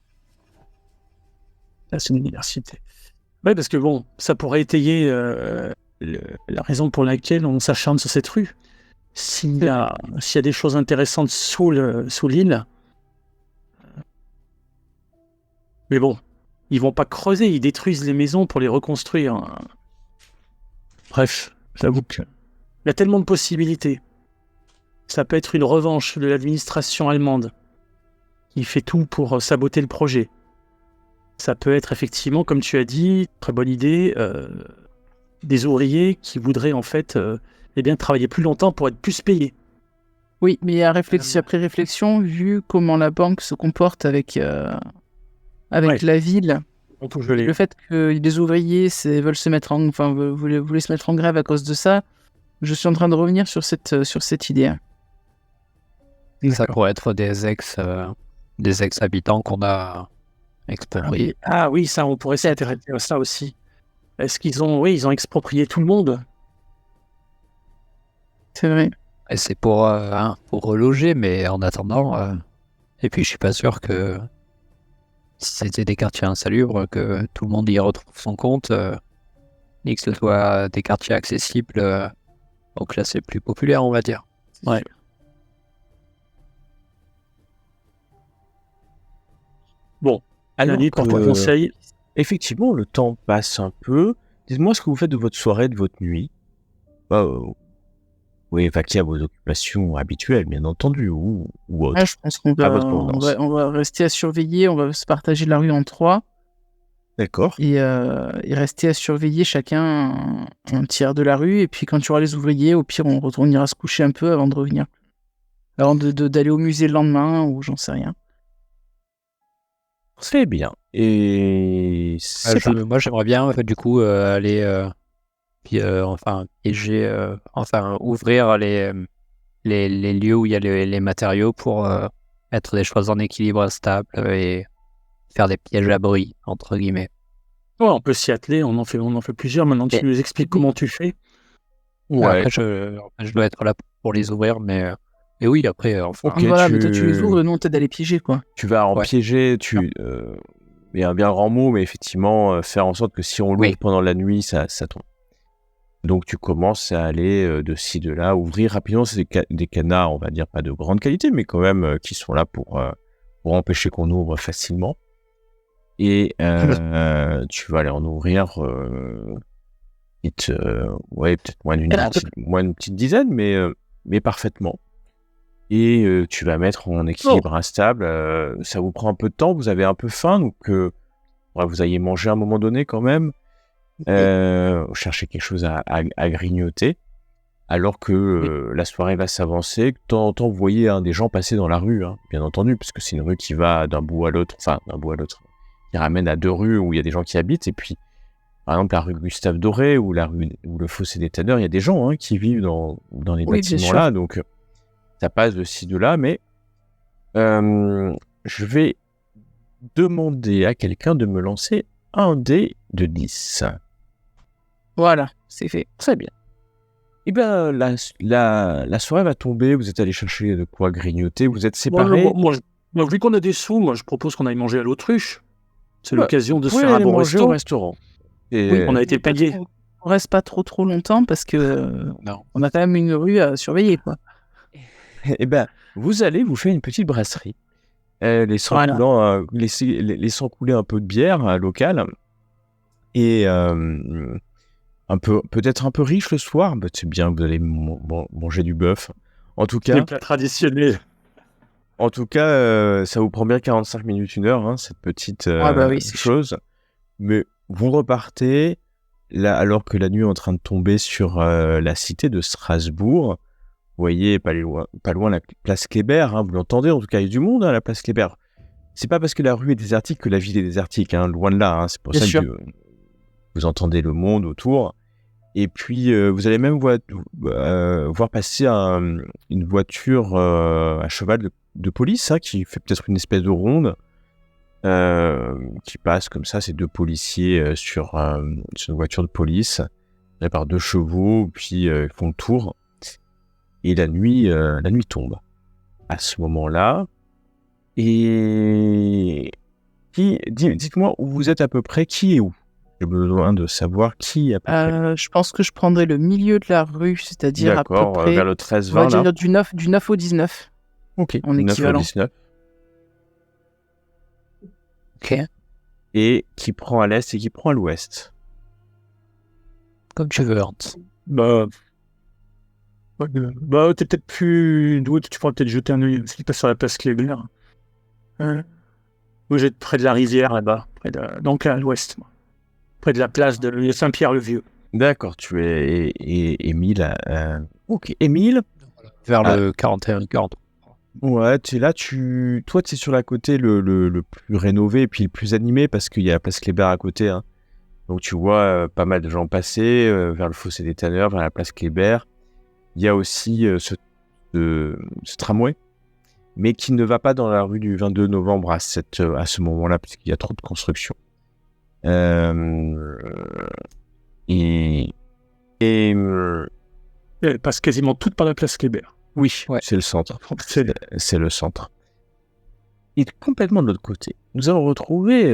Là, c'est une université. Oui, parce que bon, ça pourrait étayer la raison pour laquelle on s'acharne sur cette rue. S'il y a des choses intéressantes sous l'île. Mais bon, ils vont pas creuser, ils détruisent les maisons pour les reconstruire. Bref, j'avoue que il y a tellement de possibilités. Ça peut être une revanche de l'administration allemande qui fait tout pour saboter le projet. Ça peut être effectivement, comme tu as dit, très bonne idée, des ouvriers qui voudraient en fait travailler plus longtemps pour être plus payés. Oui, mais après réflexion, vu comment la banque se comporte avec la ville, On touche les... le fait que les ouvriers voulaient se mettre en grève à cause de ça, je suis en train de revenir sur cette idée. Ça pourrait être des ex-habitants qu'on a expropriés. Ah oui, ça, on pourrait s'intéresser à ça aussi. Est-ce qu'ils ont exproprié tout le monde? C'est vrai. Et c'est pour reloger, mais en attendant... Et puis je suis pas sûr que si c'était des quartiers insalubres, que tout le monde y retrouve son compte, ni que ce soit des quartiers accessibles aux classes les plus populaires, on va dire. Ouais. Bon, Alors Nani, pour ton conseil. Effectivement, le temps passe un peu. Dites-moi ce que vous faites de votre soirée, de votre nuit. Oui, vaquer à vos occupations habituelles, bien entendu, ou autres. Ah, je pense qu'on on va rester à surveiller, on va se partager la rue en 3. D'accord. Et rester à surveiller chacun un tiers de la rue. Et puis quand tu auras les ouvriers, au pire, on retournera se coucher un peu avant de revenir. Avant d'aller au musée le lendemain, ou j'en sais rien. C'est bien. Et moi, j'aimerais bien, du coup, aller... ouvrir les lieux où il y a les matériaux pour mettre des choses en équilibre stable et faire des pièges à bruit, entre guillemets. Ouais, on peut s'y atteler, on en fait plusieurs. Maintenant, tu nous expliques comment tu fais. Ouais. Après, je dois être là pour les ouvrir, mais oui, après... Ok, mais toi, tu les ouvres, nous, on t'aide à les piéger, quoi. Tu vas en piéger, il y a un bien grand mot, mais effectivement, faire en sorte que si on l'ouvre pendant la nuit, ça tombe. Donc tu commences à aller de ci, de là, ouvrir rapidement. C'est des cadenas, on va dire, pas de grande qualité, mais quand même qui sont là pour empêcher qu'on ouvre facilement. Et tu vas aller en ouvrir peut-être moins d'une petite dizaine, mais parfaitement. Et tu vas mettre en équilibre instable. Ça vous prend un peu de temps, vous avez un peu faim, donc vous ayez mangé à un moment donné quand même. Chercher quelque chose à grignoter, alors que la soirée va s'avancer. De temps en temps, vous voyez des gens passer dans la rue, bien entendu, parce que c'est une rue qui va d'un bout à l'autre, qui ramène à 2 rues où il y a des gens qui habitent. Et puis, par exemple, la rue Gustave Doré ou le fossé des Tanneurs, il y a des gens qui vivent dans les bâtiments-là, donc ça passe de ci, de là, mais je vais demander à quelqu'un de me lancer un dé de 10. Voilà, c'est fait. Très bien. Eh bien, la soirée va tomber, vous êtes allé chercher de quoi grignoter, vous êtes séparés. Moi, vu qu'on a des sous, moi je propose qu'on aille manger à l'Autruche. C'est l'occasion de se faire un bon restaurant. Et oui, on a été payé. On reste pas trop longtemps parce que on a quand même une rue à surveiller, quoi. Eh bien, vous allez vous faire une petite brasserie. Laissant couler un peu de bière locale. Et peut-être un peu riche le soir, c'est bien, vous allez manger du bœuf. En tout cas, des plats traditionnels. En tout cas, ça vous prend bien 45 minutes, 1 heure, cette petite chose. Mais vous repartez, là, alors que la nuit est en train de tomber sur la cité de Strasbourg. Vous voyez, pas loin la place Kléber, vous l'entendez, en tout cas, il y a du monde à la place Kléber. C'est pas parce que la rue est désertique que la ville est désertique, loin de là. C'est pour ça que vous entendez le monde autour. Et puis, vous allez même voir passer une voiture à cheval de police, qui fait peut-être une espèce de ronde, qui passe comme ça, ces 2 policiers sur une voiture de police, par 2 chevaux, puis ils font le tour. et la nuit tombe. À ce moment-là, et dites-moi où vous êtes à peu près, qui est où? J'ai besoin de savoir qui à peu près. Je pense que je prendrais le milieu de la rue, c'est-à-dire à peu D'accord, près, vers le on va 13-20 là. dire du 9 au 19, Ok, en 9 au équivalent. 19. Ok. Et qui prend à l'est et qui prend à l'ouest. Comme tu veux, Hans. Bah, t'es peut-être plus doué, tu pourras peut-être jeter un œil ce qui passe sur la place Kléber. Moi, j'être près de la rivière là-bas, donc à l'ouest, moi. Près de la place de Saint-Pierre-le-Vieux. D'accord, tu es Émile. Ok, Émile. Vers Ah. le 41-40. Ouais, tu es là, toi, tu es sur la côté le plus rénové et puis le plus animé parce qu'il y a la place Kléber à côté. Hein. Donc tu vois pas mal de gens passer vers le fossé des tanneurs, vers la place Kléber. Il y a aussi ce tramway, mais qui ne va pas dans la rue du 22 novembre à ce moment-là, puisqu'il y a trop de construction. Et Elle passe quasiment toute par la place Kléber. oui, Ouais. c'est le centre. C'est le centre. Et complètement de l'autre côté, nous allons retrouver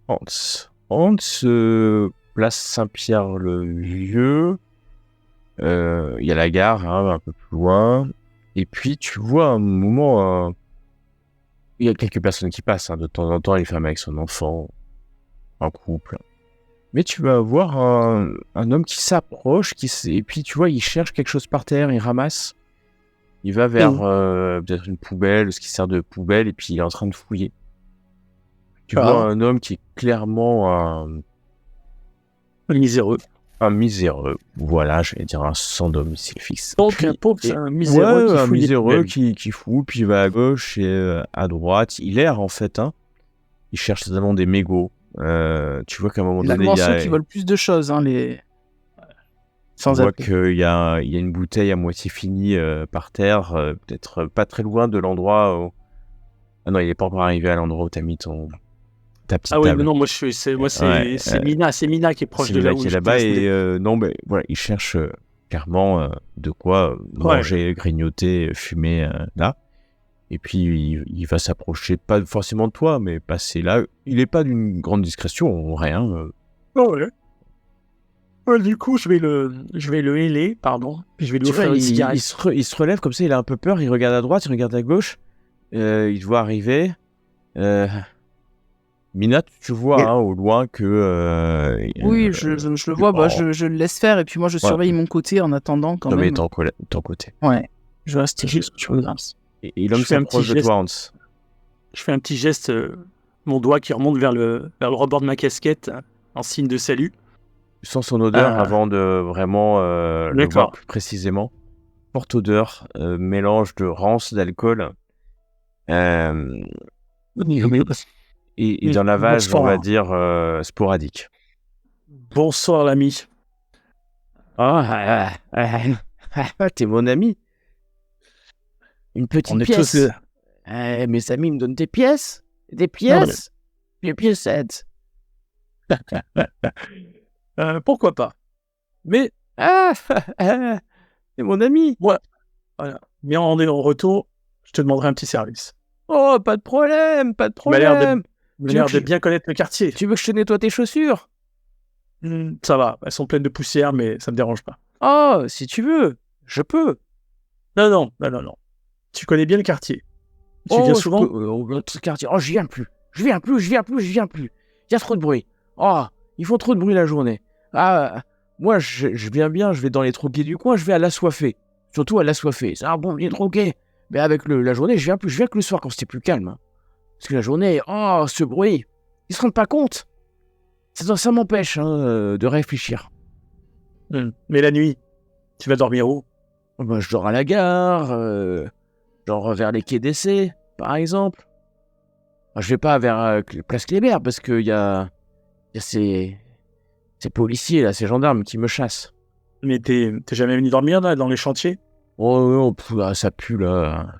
Hans. Hans, place Saint-Pierre-le-Vieux. Il y a la gare hein, un peu plus loin. Et puis tu vois un moment, il y a quelques personnes qui passent. Hein, de temps en temps, les femmes avec son enfant, en couple. Mais tu vas voir un homme qui s'approche, et puis tu vois, il cherche quelque chose par terre, il ramasse. Il va vers peut-être une poubelle, ce qui sert de poubelle, et puis il est en train de fouiller. Tu vois un homme qui est clairement Miséreux. un miséreux. Voilà, j'allais dire un sans domicile fixe. Donc Puis- un pauvre, c'est et- un miséreux ouais, qui un fouille les miséreux poubelles. qui fouille, puis il va à gauche et à droite. Il erre en fait, hein. Il cherche certainement des mégots. Tu vois qu'à un moment La donné, il y ceux a... qui volent plus de choses, hein, Tu sans vois abri. qu'il y a une bouteille à moitié finie par terre, peut-être pas très loin de l'endroit où... Ah non, il est pas encore arrivé à l'endroit où t'as mis ta petite Ah oui, table. mais non, c'est Mina qui est proche C'est de Mila là où qui est je là-bas place les- et non, mais voilà, il cherche clairement de quoi manger, grignoter, fumer là. Et puis il va s'approcher, pas forcément de toi, mais passer là. Il est pas d'une grande discrétion, rien. Oh, ouais. Ouais, du coup, je vais le héler, pardon, puis je vais lui Tu vois, offrir une cigarette. il se relève comme ça, il a un peu peur, il regarde à droite, il regarde à gauche, il te voit arriver. Mina, tu vois hein, au loin que... Oui, je le vois, je le laisse faire et puis moi je surveille mon côté en attendant quand non, mais même. de ton côté. Ouais, je reste juste sur le Et l'homme Je fais un s'approche petit de toi, geste. Hans. Je fais un petit geste, mon doigt qui remonte vers le rebord de ma casquette, en signe de salut. Tu sens son odeur Ah. avant de vraiment le D'accord. voir plus précisément. Forte odeur, mélange de rance, d'alcool. Et d'un lavage, Bonsoir. on va dire, sporadique. Bonsoir, l'ami. T'es mon ami. Une petite On est pièce. tous... Mes amis me donnent des pièces. Des pièces. Des piècettes. pourquoi pas. Mais, C'est mon ami. voilà. Mais en retour, je te demanderai un petit service. Oh, pas de problème, pas de Tu m'as l'air problème. de, l'air de bien connaître le quartier. Tu veux que je te nettoie tes chaussures? Ça va, elles sont pleines de poussière, mais ça me dérange pas. Oh, si tu veux, je peux. Non. Tu connais bien le quartier. Tu viens souvent? Notre quartier. Oh, je viens plus. Je viens plus. Il y a trop de bruit. Oh, ils font trop de bruit la journée. Ah, moi, je viens bien, je vais dans les troquets du coin, je vais à l'assoiffé. Surtout à l'assoiffé. C'est un bon les troquets. Mais avec la journée, je viens plus. Je viens que le soir quand c'était plus calme. Parce que la journée, oh, ce bruit, ils se rendent pas compte. Ça m'empêche de réfléchir. Mais la nuit, tu vas dormir où? Bah, je dors à la gare, genre vers les quais d'essai, par exemple. Enfin, je vais pas vers Place Kléber parce qu'il y a ces policiers, là, ces gendarmes qui me chassent. Mais t'es jamais venu dormir là, dans les chantiers? Oh, ça pue, là.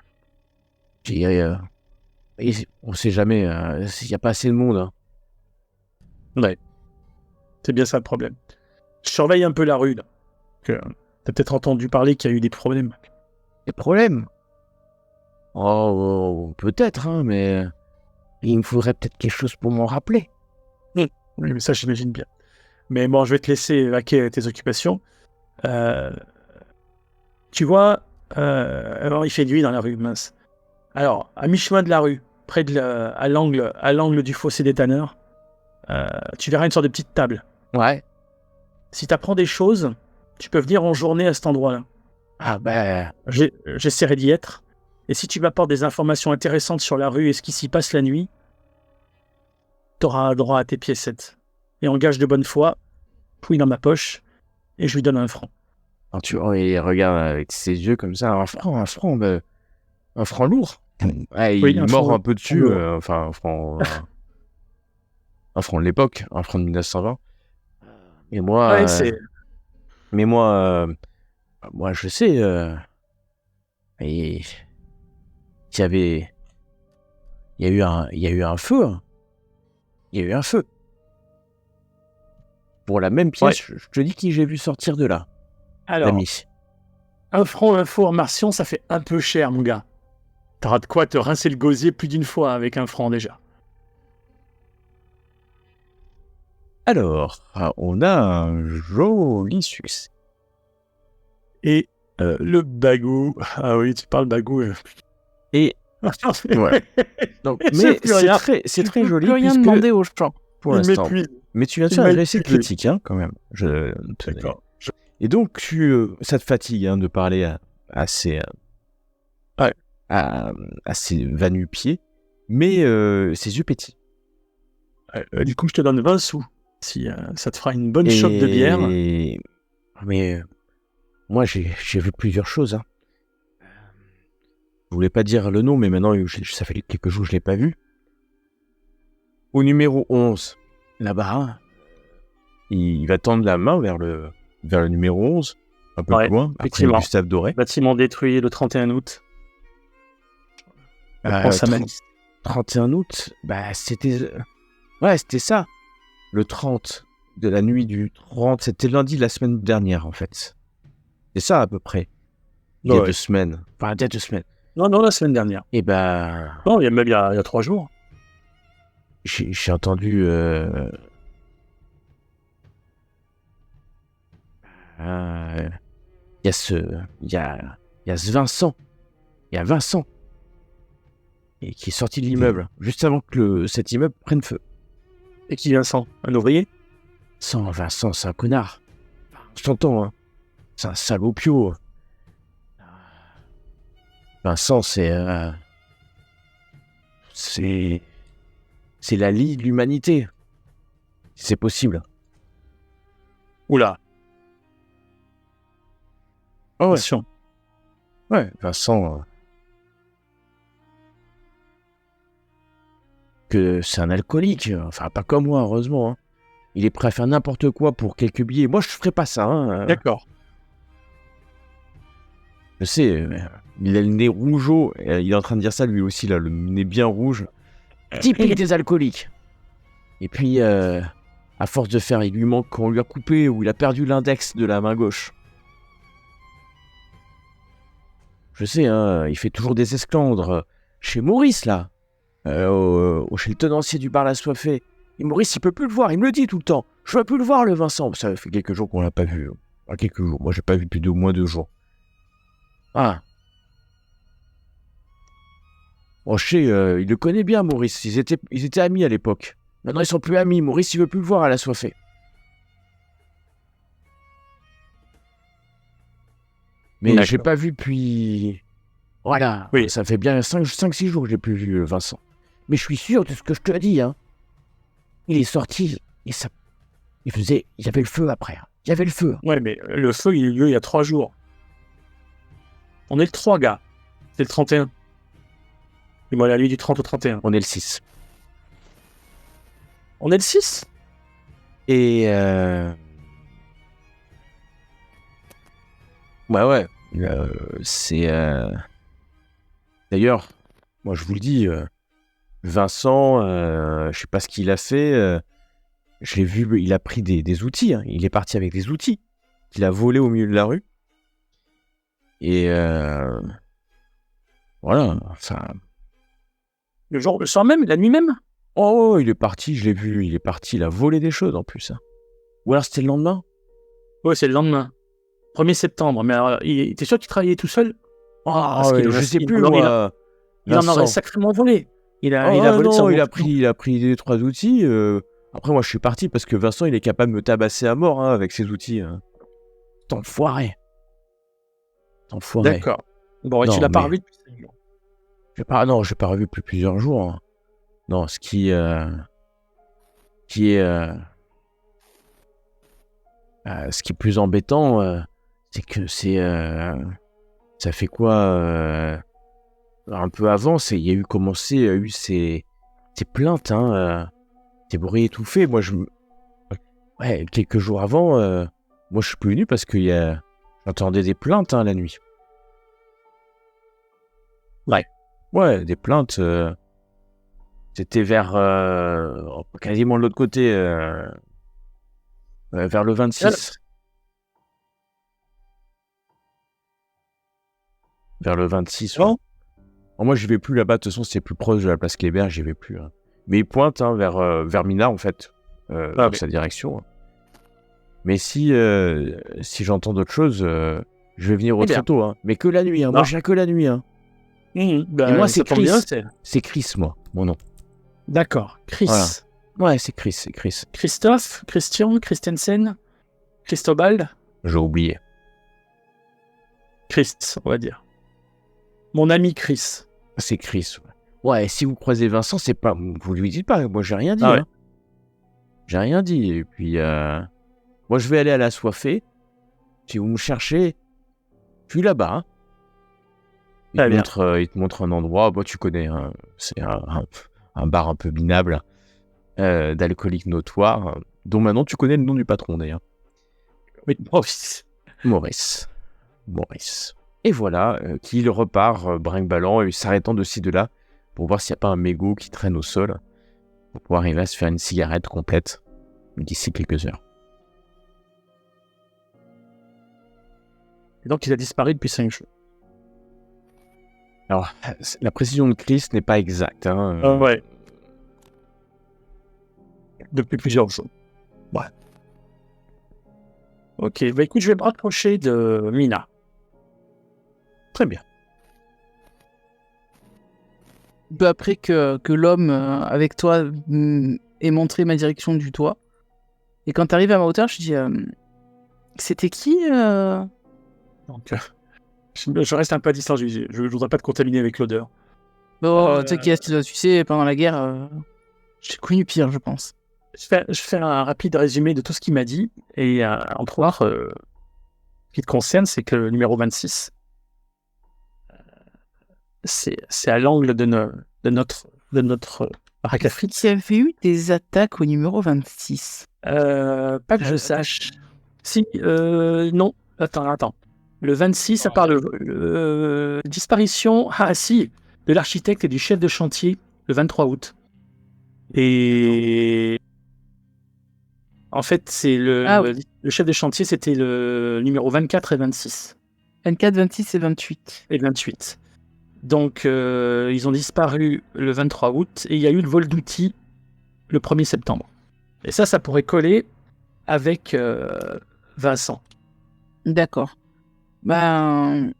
On sait jamais, il n'y a pas assez de monde. Hein. Ouais. C'est bien ça le problème. Je surveille un peu la rue, là. T'as peut-être entendu parler qu'il y a eu des problèmes. Des problèmes? Oh, peut-être, hein, mais il me faudrait peut-être quelque chose pour m'en rappeler. Oui, mais ça, j'imagine bien. Mais bon, je vais te laisser vaquer à tes occupations. Tu vois, alors il fait nuit dans la rue, mince. Alors, à mi-chemin de la rue, à l'angle du fossé des tanneurs, tu verras une sorte de petite table. Ouais. Si tu apprends des choses, tu peux venir en journée à cet endroit-là. Ah ben, J'essaierai d'y être. Et si tu m'apportes des informations intéressantes sur la rue et ce qui s'y passe la nuit, t'auras droit à tes piécettes. Et en gage de bonne foi, fouille dans ma poche et je lui donne 1 franc. alors tu vois, il regarde avec ses yeux comme ça, un franc, ben, un franc lourd. Ouais, Oui, il un mord franc un peu dessus, lourd. enfin, un franc de l'époque, un franc de 1920. Et moi, Ouais, c'est... mais moi, je sais, il y avait, il y a eu un feu, hein. Il y a eu un feu. Pour la même pièce, je te dis qui j'ai vu sortir de là, Alors, l'ami. 1 franc info en martion, ça fait un peu cher, mon gars. T'auras de quoi te rincer le gosier plus d'une fois avec 1 franc déjà. Alors, on a un joli succès. Et le bagou... Ah oui, tu parles bagou. Et ouais. Donc, mais c'est très joli Plus rien puisque demander aux gens. pour Il l'instant. m'épuise. Mais tu viens de Il faire un m'a essai épuisé. critique, hein, quand même. D'accord. Et donc, ça te fatigue hein, de parler à ces va-nu-pieds, mais ses yeux pétillent. Du coup, je te donne 20 sous. Si ça te fera une bonne chope de bière. Mais moi, j'ai vu plusieurs choses. Hein. Je voulais pas dire le nom, mais maintenant, ça fait quelques jours que je l'ai pas vu. Au numéro 11, là-bas, hein, il va tendre la main vers le numéro 11, un peu plus loin, après effectivement. Gustave Doré. Bâtiment détruit le 31 août. Je pense à ma liste. 31 août, bah c'était... Ouais, c'était ça. Le 30 de la nuit du 30, c'était lundi de la semaine dernière, en fait. C'est ça, à peu près. Il y a 2 semaines. Enfin, il y a 2 semaines. Non, la semaine dernière. Et ben... Non, il y a 3 jours. J'ai entendu... Il y a ce Vincent. Il y a Vincent. Et qui est sorti de l'immeuble, juste avant que cet immeuble prenne feu. Et qui Vincent? Un ouvrier? Vincent, c'est un connard. Je t'entends, hein. C'est un salopio. Vincent, c'est la lie de l'humanité. Si c'est possible. Oula. Oh ouais. Attention. Ouais, Vincent... que c'est un alcoolique. Enfin, pas comme moi, heureusement. Hein. Il est prêt à faire n'importe quoi pour quelques billets. Moi, je ferais pas ça. Hein. D'accord. Je sais, il a le nez rougeau. Il est en train de dire ça, lui aussi, là, le nez bien rouge. Typique des alcooliques. Et puis, à force de faire, il lui manque qu'on lui a coupé ou il a perdu l'index de la main gauche. Je sais, hein, il fait toujours des esclandres. Chez Maurice, là. Chez le tenancier du bar La Soifée. Et Maurice, il peut plus le voir, il me le dit tout le temps. Je veux plus le voir, le Vincent. Ça fait quelques jours qu'on l'a pas vu. Pas quelques jours, moi j'ai pas vu depuis au moins 2 jours. Ah. Oh, je sais, il le connaît bien, Maurice. Ils étaient amis à l'époque. Maintenant, ils sont plus amis. Maurice, il veut plus le voir à La Soifée. Mais j'ai pas vu depuis... Voilà, oui. Ça fait bien 5-6 jours que j'ai plus vu Vincent. Mais je suis sûr de ce que je te dis, hein. Il est sorti et ça... Il y avait le feu après. Il y avait le feu. Ouais, mais le feu, il a eu lieu il y a 3 jours. On est le 3, gars. C'est le 31. Et moi, la nuit du 30 au 31. On est le 6. On est le 6? Et ouais. C'est... D'ailleurs, moi je vous le dis, Vincent, je sais pas ce qu'il a fait. Je l'ai vu, il a pris des outils. Hein. Il est parti avec des outils qu'il a volés au milieu de la rue. Et voilà, enfin... Le soir même, la nuit même? Oh, il est parti, je l'ai vu, il est parti, il a volé des choses en plus. Ou alors c'était le lendemain? Ouais, c'est le lendemain. 1er septembre. Mais alors, t'es sûr qu'il travaillait tout seul? Parce qu'il je sais il plus, en- il moi. il en aurait Vincent. sacrément volé. Il a Oh, volé non, son il a pris 2-3 outils. Après, moi, je suis parti parce que Vincent, il est capable de me tabasser à mort avec ses outils. T'enfoiré. D'accord. Bon, et tu Non, l'as pas mais- revu depuis 5 jours. Non, j'ai pas revu depuis plusieurs jours. Hein. Non, ce qui est ce qui est plus embêtant, c'est que ça fait quoi un peu avant, il y a eu ces plaintes, hein, ces bruits étouffés. Moi, ouais, quelques jours avant, moi, je suis plus venu parce que j'entendais des plaintes la nuit. Ouais, des plaintes. C'était vers quasiment de l'autre côté, vers le 26. Vers le 26. Ouais. Non. Moi, j'y vais plus là-bas. De toute façon, c'est plus proche de la place Kléber, j'y vais plus. Hein. Mais il pointe vers Mina, en fait, dans sa direction. Mais si j'entends d'autres choses, je vais venir très tôt. Hein. Mais que la nuit. Hein. Moi, je viens que la nuit. Hein. Et moi, c'est Chris. C'est Chris, moi, mon nom. D'accord. Chris. Voilà. Ouais, c'est Chris. Christophe, Christian, Christensen, Christobal. J'ai oublié. Chris, on va dire. Mon ami Chris. C'est Chris. Ouais, si vous croisez Vincent, c'est pas... Vous lui dites pas, moi j'ai rien dit. Ah ouais. Hein. J'ai rien dit. Et puis, moi je vais aller à la soifée. Si vous me cherchez, je suis là-bas. Hein. Il te montre un endroit, bah, tu connais, hein. C'est un bar un peu minable, d'alcooliques notoires, dont maintenant tu connais le nom du patron d'ailleurs. Oui, Maurice. Et voilà, qu'il repart brinque-ballant et s'arrêtant de ci de là pour voir s'il n'y a pas un mégot qui traîne au sol pour pouvoir arriver à se faire une cigarette complète d'ici quelques heures. Et donc il a disparu depuis 5 jours. Alors, la précision de Chris n'est pas exacte. Hein. Ouais. Depuis plusieurs jours. Ouais. Ok, bah écoute, je vais me rapprocher de Mina. Très bien. Peu après que l'homme avec toi ait montré ma direction du toit. Et quand tu arrives à ma hauteur, je dis c'était qui Donc, je reste un peu à distance. Je voudrais pas te contaminer avec l'odeur. Bon, t'inquiète, tu sais, pendant la guerre, j'ai connu pire, je pense. Je fais un rapide résumé de tout ce qu'il m'a dit. Et entre autres, ce qui te concerne, c'est que le numéro 26, c'est à l'angle de notre baraque à frites. Il y avait eu des attaques au numéro 26. Pas que je sache. Si, non. Attends. Le 26, ça parle de disparition, de l'architecte et du chef de chantier le 23 août. Et en fait, c'est le chef de chantier, c'était le numéro 24 et 26. 24, 26 et 28. Et 28. Donc, ils ont disparu le 23 août et il y a eu le vol d'outils le 1er septembre. Et ça pourrait coller avec Vincent. D'accord. Ben,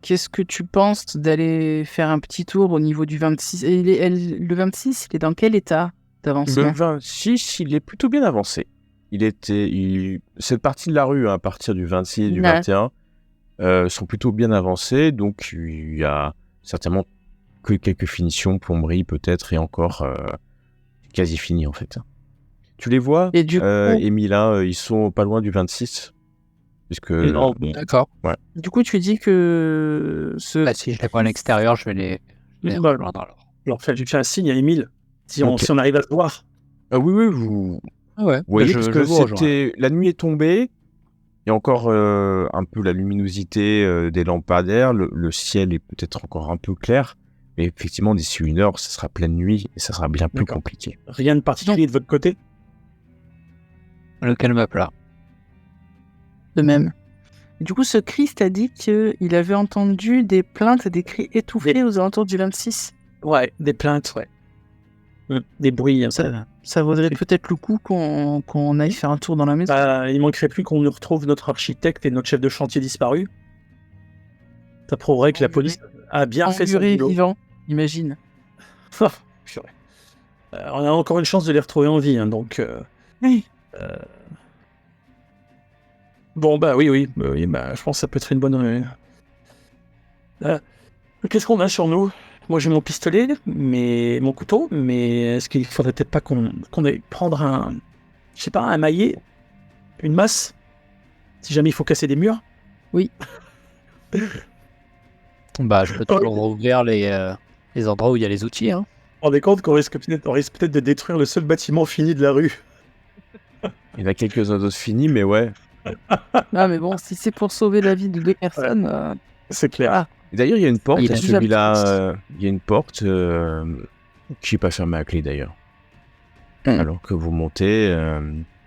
qu'est-ce que tu penses d'aller faire un petit tour au niveau du 26 ? Et le 26, il est dans quel état d'avancement ? Le 26, il est plutôt bien avancé. Cette partie de la rue, à partir du 26 et du 21, sont plutôt bien avancées. Donc, il y a certainement que quelques finitions, plomberie peut-être, et encore quasi fini en fait. Tu les vois, et du coup, Émile, ils sont pas loin du 26. Puisque... D'accord. Ouais. Du coup, tu dis que Si je les vois à l'extérieur, je vais les rejoindre alors. Alors, je fais un signe à Émile, si on arrive à le voir. Oui, vous... Ah ouais. Vous voyez, je parce vous que la nuit est tombée, il y a encore un peu la luminosité des lampadaires, le ciel est peut-être encore un peu clair, mais effectivement, d'ici 1 heure, ça sera pleine nuit et ça sera bien plus compliqué. Rien de particulier de votre côté ? Le calme à plat. de même. Du coup, ce Christ a dit qu'il avait entendu des plaintes et des cris étouffés aux alentours du 26. Ouais, des plaintes, ouais. Des bruits. Ça vaudrait peut-être le coup qu'on aille faire un tour dans la maison. Il manquerait plus qu'on nous retrouve notre architecte et notre chef de chantier disparu. Ça prouverait que la police a bien fait son Emmuré boulot. vivant, imagine. Oh, purée. On a encore une chance de les retrouver en vie, hein, donc... Oui. Bon, oui, je pense que ça peut être une bonne... Qu'est-ce qu'on a sur nous? Moi, j'ai mon pistolet, mon couteau, mais est-ce qu'il faudrait peut-être pas qu'on aille prendre un... Je sais pas, un maillet? Une masse? Si jamais il faut casser des murs? Oui. Je peux toujours rouvrir les endroits où il y a les outils. Hein. On est compte qu'on risque peut-être de détruire le seul bâtiment fini de la rue. Il y en a quelques-uns d'autres finis, mais ouais. Ah, mais bon, si c'est pour sauver la vie de 2 personnes... C'est clair. Voilà. Et d'ailleurs, il y a une porte Il à a celui-là. Il y a une porte qui n'est pas fermée à clé d'ailleurs. Alors que vous montez.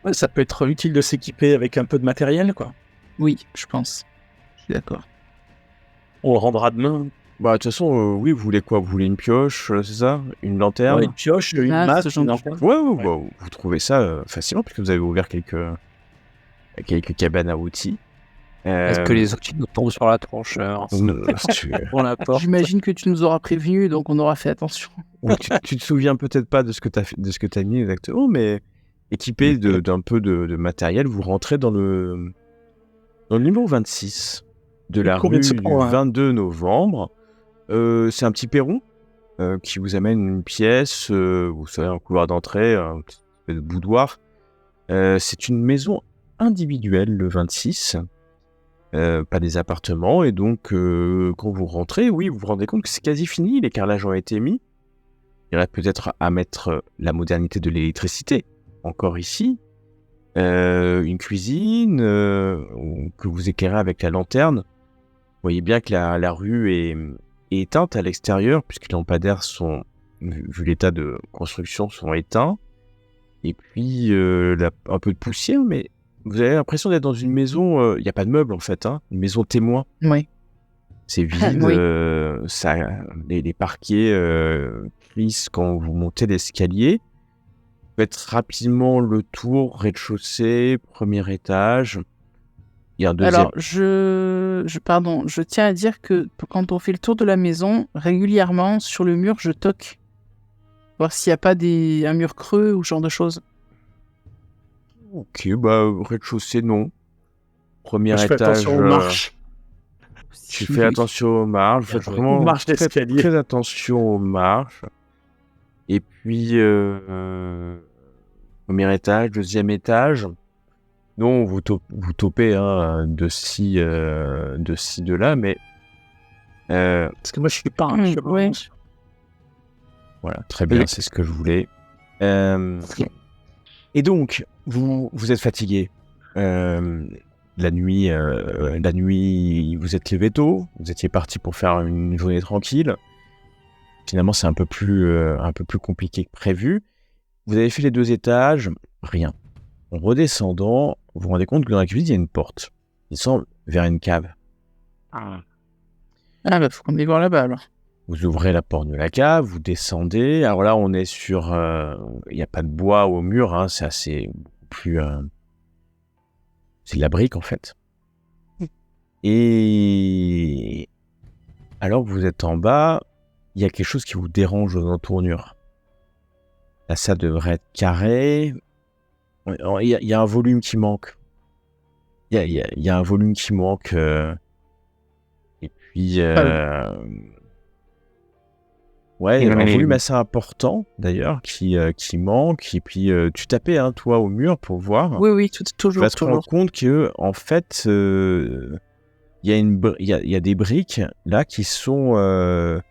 Ouais, ça peut être utile de s'équiper avec un peu de matériel, quoi. Oui, je pense. Je suis d'accord. On le rendra demain. Bah, de toute façon, oui, vous voulez quoi? Vous voulez une pioche, c'est ça? Une lanterne? Ouais, une pioche, une Ah, masse, ce genre une de lanterne. Ouais. Bah, vous trouvez ça facilement puisque vous avez ouvert quelques cabanes à outils. Est-ce que les outils nous tombent sur la tronche pour la porte? J'imagine que tu nous auras prévenus, donc on aura fait attention. Oui, tu te souviens peut-être pas de ce que t'as mis exactement, mais équipé d'un peu de matériel, vous rentrez dans le numéro 26 de la Combien rue de se du prend, hein 22 novembre. C'est un petit perron qui vous amène une pièce, vous savez, un couloir d'entrée, un petit peu de boudoir. C'est une maison individuelle, le 26. Pas des appartements, et donc quand vous rentrez, oui, vous vous rendez compte que c'est quasi fini, les carrelages ont été mis. Il reste peut-être à mettre la modernité de l'électricité, encore ici. Une cuisine que vous éclairez avec la lanterne. Vous voyez bien que la rue est éteinte à l'extérieur, puisque les lampadaires sont, vu l'état de construction, sont éteints. Et puis un peu de poussière, mais vous avez l'impression d'être dans une maison, il n'y a pas de meubles en fait, hein, une maison témoin. Oui. C'est vide, Oui. les parquets crissent quand vous montez l'escalier. Vous faites rapidement le tour, rez-de-chaussée, premier étage. Il y a un deuxième. Alors, je tiens à dire que quand on fait le tour de la maison, régulièrement, sur le mur, je toque. Voir s'il n'y a pas un mur creux ou ce genre de choses. Ok, rez-de-chaussée, non. Premier Je fais étage. attention aux marches. Tu fais attention aux marches. Faites vraiment Marche d'escalier. très attention aux marches. Et puis, premier étage, deuxième étage. Non, vous topez de ci, de là, mais... Parce que moi, je suis pas un... Ouais. Voilà, très bien, c'est ce que je voulais. Et donc, vous êtes fatigué. La nuit, vous êtes levé tôt. Vous étiez parti pour faire une journée tranquille. Finalement, c'est un peu plus compliqué que prévu. Vous avez fait les 2 étages, rien. En redescendant, vous vous rendez compte que dans la cuisine, il y a une porte. Il semble vers une cave. Ah, faut qu'on aille voir là-bas, alors. Vous ouvrez la porte de la cave, vous descendez. Alors là, on est sur... Il n'y a pas de bois au mur, hein, c'est assez plus... c'est de la brique, en fait. Et... alors que vous êtes en bas, il y a quelque chose qui vous dérange aux entournures. Là, ça devrait être carré. Il y a un volume qui manque. Il y a un volume qui manque. Et puis... ouais, il y a un volume assez important, d'ailleurs, qui manque. Et puis, tu tapais, toi, au mur pour voir. Oui, toujours. Tu vas te rendre compte que, en fait, il y a des briques, là, qui sont...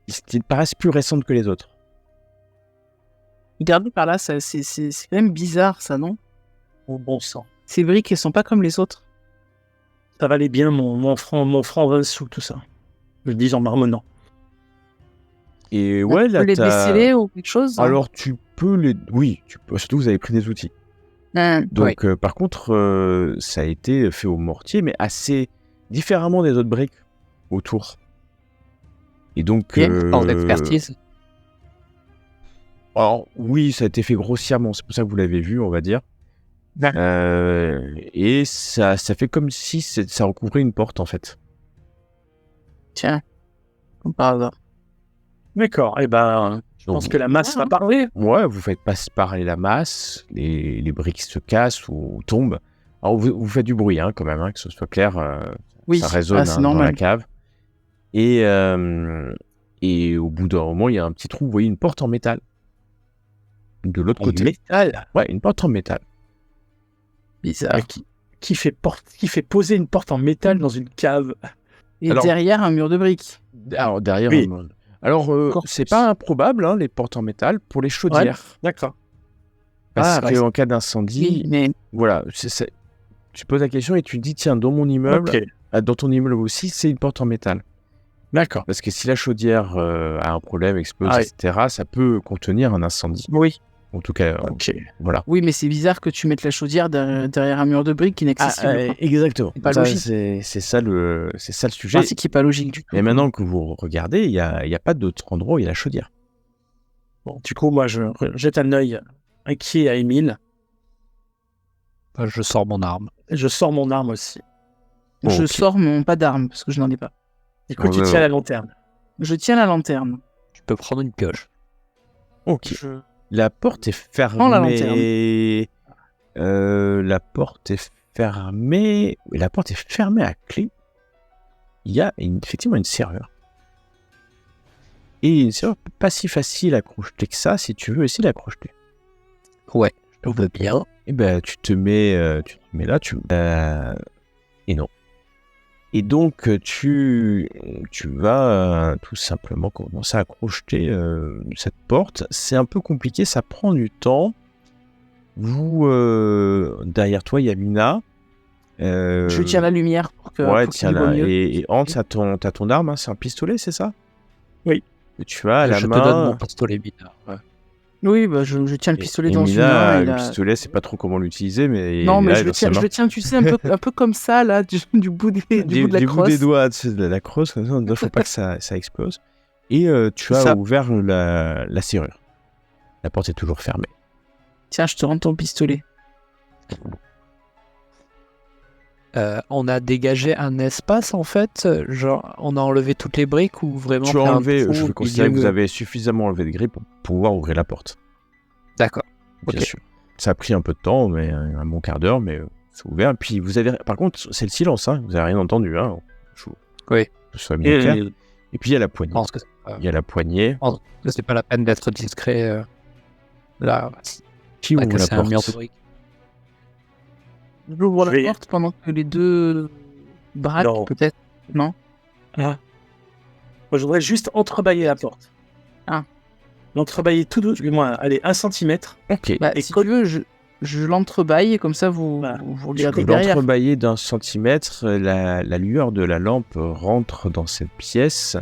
qui paraissent plus récentes que les autres. Regardez par là, c'est quand même bizarre, ça, non? Au bon sang. Ces briques, elles sont pas comme les autres. Ça valait bien mon franc 20 sous, tout ça. Je le dis en marmonnant. Et ouais, Tu là, peux les déceler ou quelque chose? Alors, tu peux les... Oui, tu peux. Surtout, vous avez pris des outils. Donc, par contre, ça a été fait au mortier, mais assez différemment des autres briques autour. Et donc, Hors d'expertise. alors, oui, ça a été fait grossièrement, c'est pour ça que vous l'avez vu, on va dire. Et ça fait comme si ça recouvrait une porte, en fait. Tiens, comme par hasard. D'accord. Et ben, je pense que la masse va parler. Ouais, vous faites parler la masse, les briques se cassent ou tombent. Alors, vous faites du bruit, hein, quand même, hein, que ce soit clair. Oui, ça résonne c'est dans la normal. cave. Et au bout d'un moment, il y a un petit trou, vous voyez une porte en métal. De l'autre côté. Métal. Ouais, une porte en métal. Bizarre. Qui fait poser une porte en métal dans une cave? Et Alors- derrière, un mur de briques. Alors, derrière... Oui. Alors, Encore c'est plus. pas improbable, hein, les portes en métal, pour les chaudières. D'accord. Parce Ah, qu'en cas d'incendie, mais voilà, tu poses la question et tu te dis, tiens, dans mon immeuble, Ok. dans ton immeuble aussi, c'est une porte en métal. D'accord. Parce que si la chaudière a un problème, explose, Ah oui. etc., ça peut contenir un incendie. Oui. En tout cas, Ok. voilà. oui, mais c'est bizarre que tu mettes la chaudière derrière un mur de briques inaccessible. Exactement. C'est pas Ça, logique. c'est ça le sujet. C'est qui est pas logique du coup. Et maintenant que vous regardez, il y a pas d'autre endroit où il y a la chaudière. Bon, du coup, moi, je jette un œil inquiet à Émile. Je sors mon arme. Et je sors mon arme aussi. Je Ok. sors mon pas d'arme parce que je n'en ai pas. Du coup, tu Ouais, tiens ouais. la lanterne. Je tiens la lanterne. Tu peux prendre une pioche. Ok. Je- La porte est fermée. Prends la lanterne. La porte est fermée. La porte est fermée à clé. Il y a effectivement une serrure. Et une serrure pas si facile à crocheter que ça, si tu veux essayer de la crocheter. Ouais, je veux bien. Et ben tu te mets là, et non. Et donc tu vas tout simplement commencer à crocheter cette porte. C'est un peu compliqué, ça prend du temps. Derrière toi, il y a Mina. Je tiens la lumière pour que Ouais, pour qu'il tiens voit là. mieux. Et Hans, t'as ton arme, hein, c'est un pistolet, c'est ça? Oui. Et tu as à la Je main. te donne mon pistolet mineur. Ouais. Oui, bah je tiens le pistolet et dans une Mina, main. Et le là... pistolet, c'est pas trop comment l'utiliser, mais Non, mais là, je il le a sa tiens, main. tu sais, un peu comme ça, là, du bout de la Du bout des crosse. doigts, tu sais, de la crosse, comme ça, il ne faut pas que ça explose. Et tu as Ça. ouvert la serrure. La porte est toujours fermée. Tiens, je te rends ton pistolet. On a dégagé un espace en fait, genre on a enlevé toutes les briques ou vraiment Tu fait as un enlevé, trou je au vais considérer que milieu. vous avez suffisamment enlevé de grilles pour pouvoir ouvrir la porte. D'accord. Bien Ok. sûr. Ça a pris un peu de temps, mais un bon quart d'heure, mais c'est ouvert. Puis vous avez, par contre, c'est le silence, hein, vous n'avez rien entendu. Hein. Oui. Que ce soit bien clair. Et Et puis il y a la poignée. Je pense que Il y a la poignée. c'est pas la peine d'être discret. Là, Qui on a ouvre la cassé un mur de porte? briques. J'ouvre Je la vais- porte pendant que les deux braquent, Non. peut-être. Non. moi, je voudrais juste entrebâiller la porte. Ah. L'entrebâiller tout doucement, allez, 1 centimètre. Ok. Bah, Et si tu veux, je l'entrebâille et comme ça vous Voilà. vous Vous regardez derrière. l'entrebâillez d'un centimètre, la lueur de la lampe rentre dans cette pièce,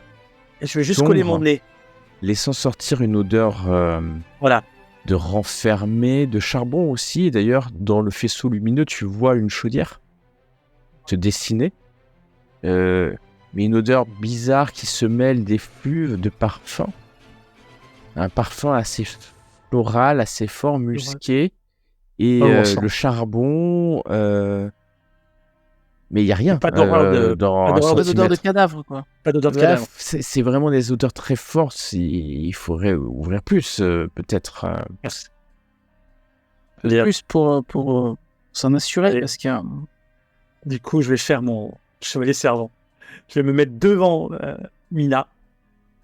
Et je vais juste Sombre. coller mon nez. laissant sortir une odeur Voilà. de renfermé, de charbon aussi. Et d'ailleurs, dans le faisceau lumineux, tu vois une chaudière se dessiner. Mais une odeur bizarre qui se mêle d'effluves, de parfums. Un parfum assez floral, assez fort, musqué. Et Oh, on sent. le charbon... Mais il n'y a rien Pas d'odeur dans pas un d'odeur Pas d'odeur de centimètre. cadavre, quoi. Pas d'odeur de Là, cadavre. c'est vraiment des odeurs très fortes. Il faudrait ouvrir plus, peut-être. Plus pour s'en assurer, Allez. parce qu'il y a... Du coup, je vais faire mon chevalier servant. Je vais me mettre devant Mina.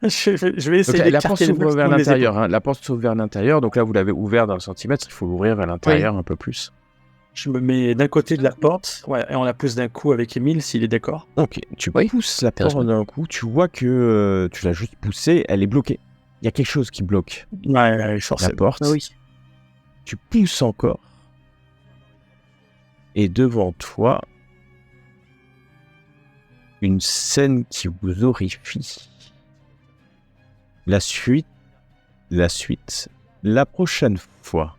Je vais essayer Donc, la porte d'écarter le s'ouvre vers maximum les l'intérieur. Hein. La porte s'ouvre vers l'intérieur. Donc là, vous l'avez ouvert d'un centimètre. Il faut l'ouvrir vers l'intérieur un peu plus. Je me mets d'un côté de la porte, ouais, et on la pousse d'un coup avec Émile, s'il est d'accord. Ok, tu Oui. pousses la Intéressant. porte d'un coup. Tu vois que tu l'as juste poussée. Elle est bloquée. Il y a quelque chose qui bloque Ouais, la forcément. porte. Bah oui. Tu pousses encore. Et devant toi, une scène qui vous horrifie. La suite, la prochaine fois.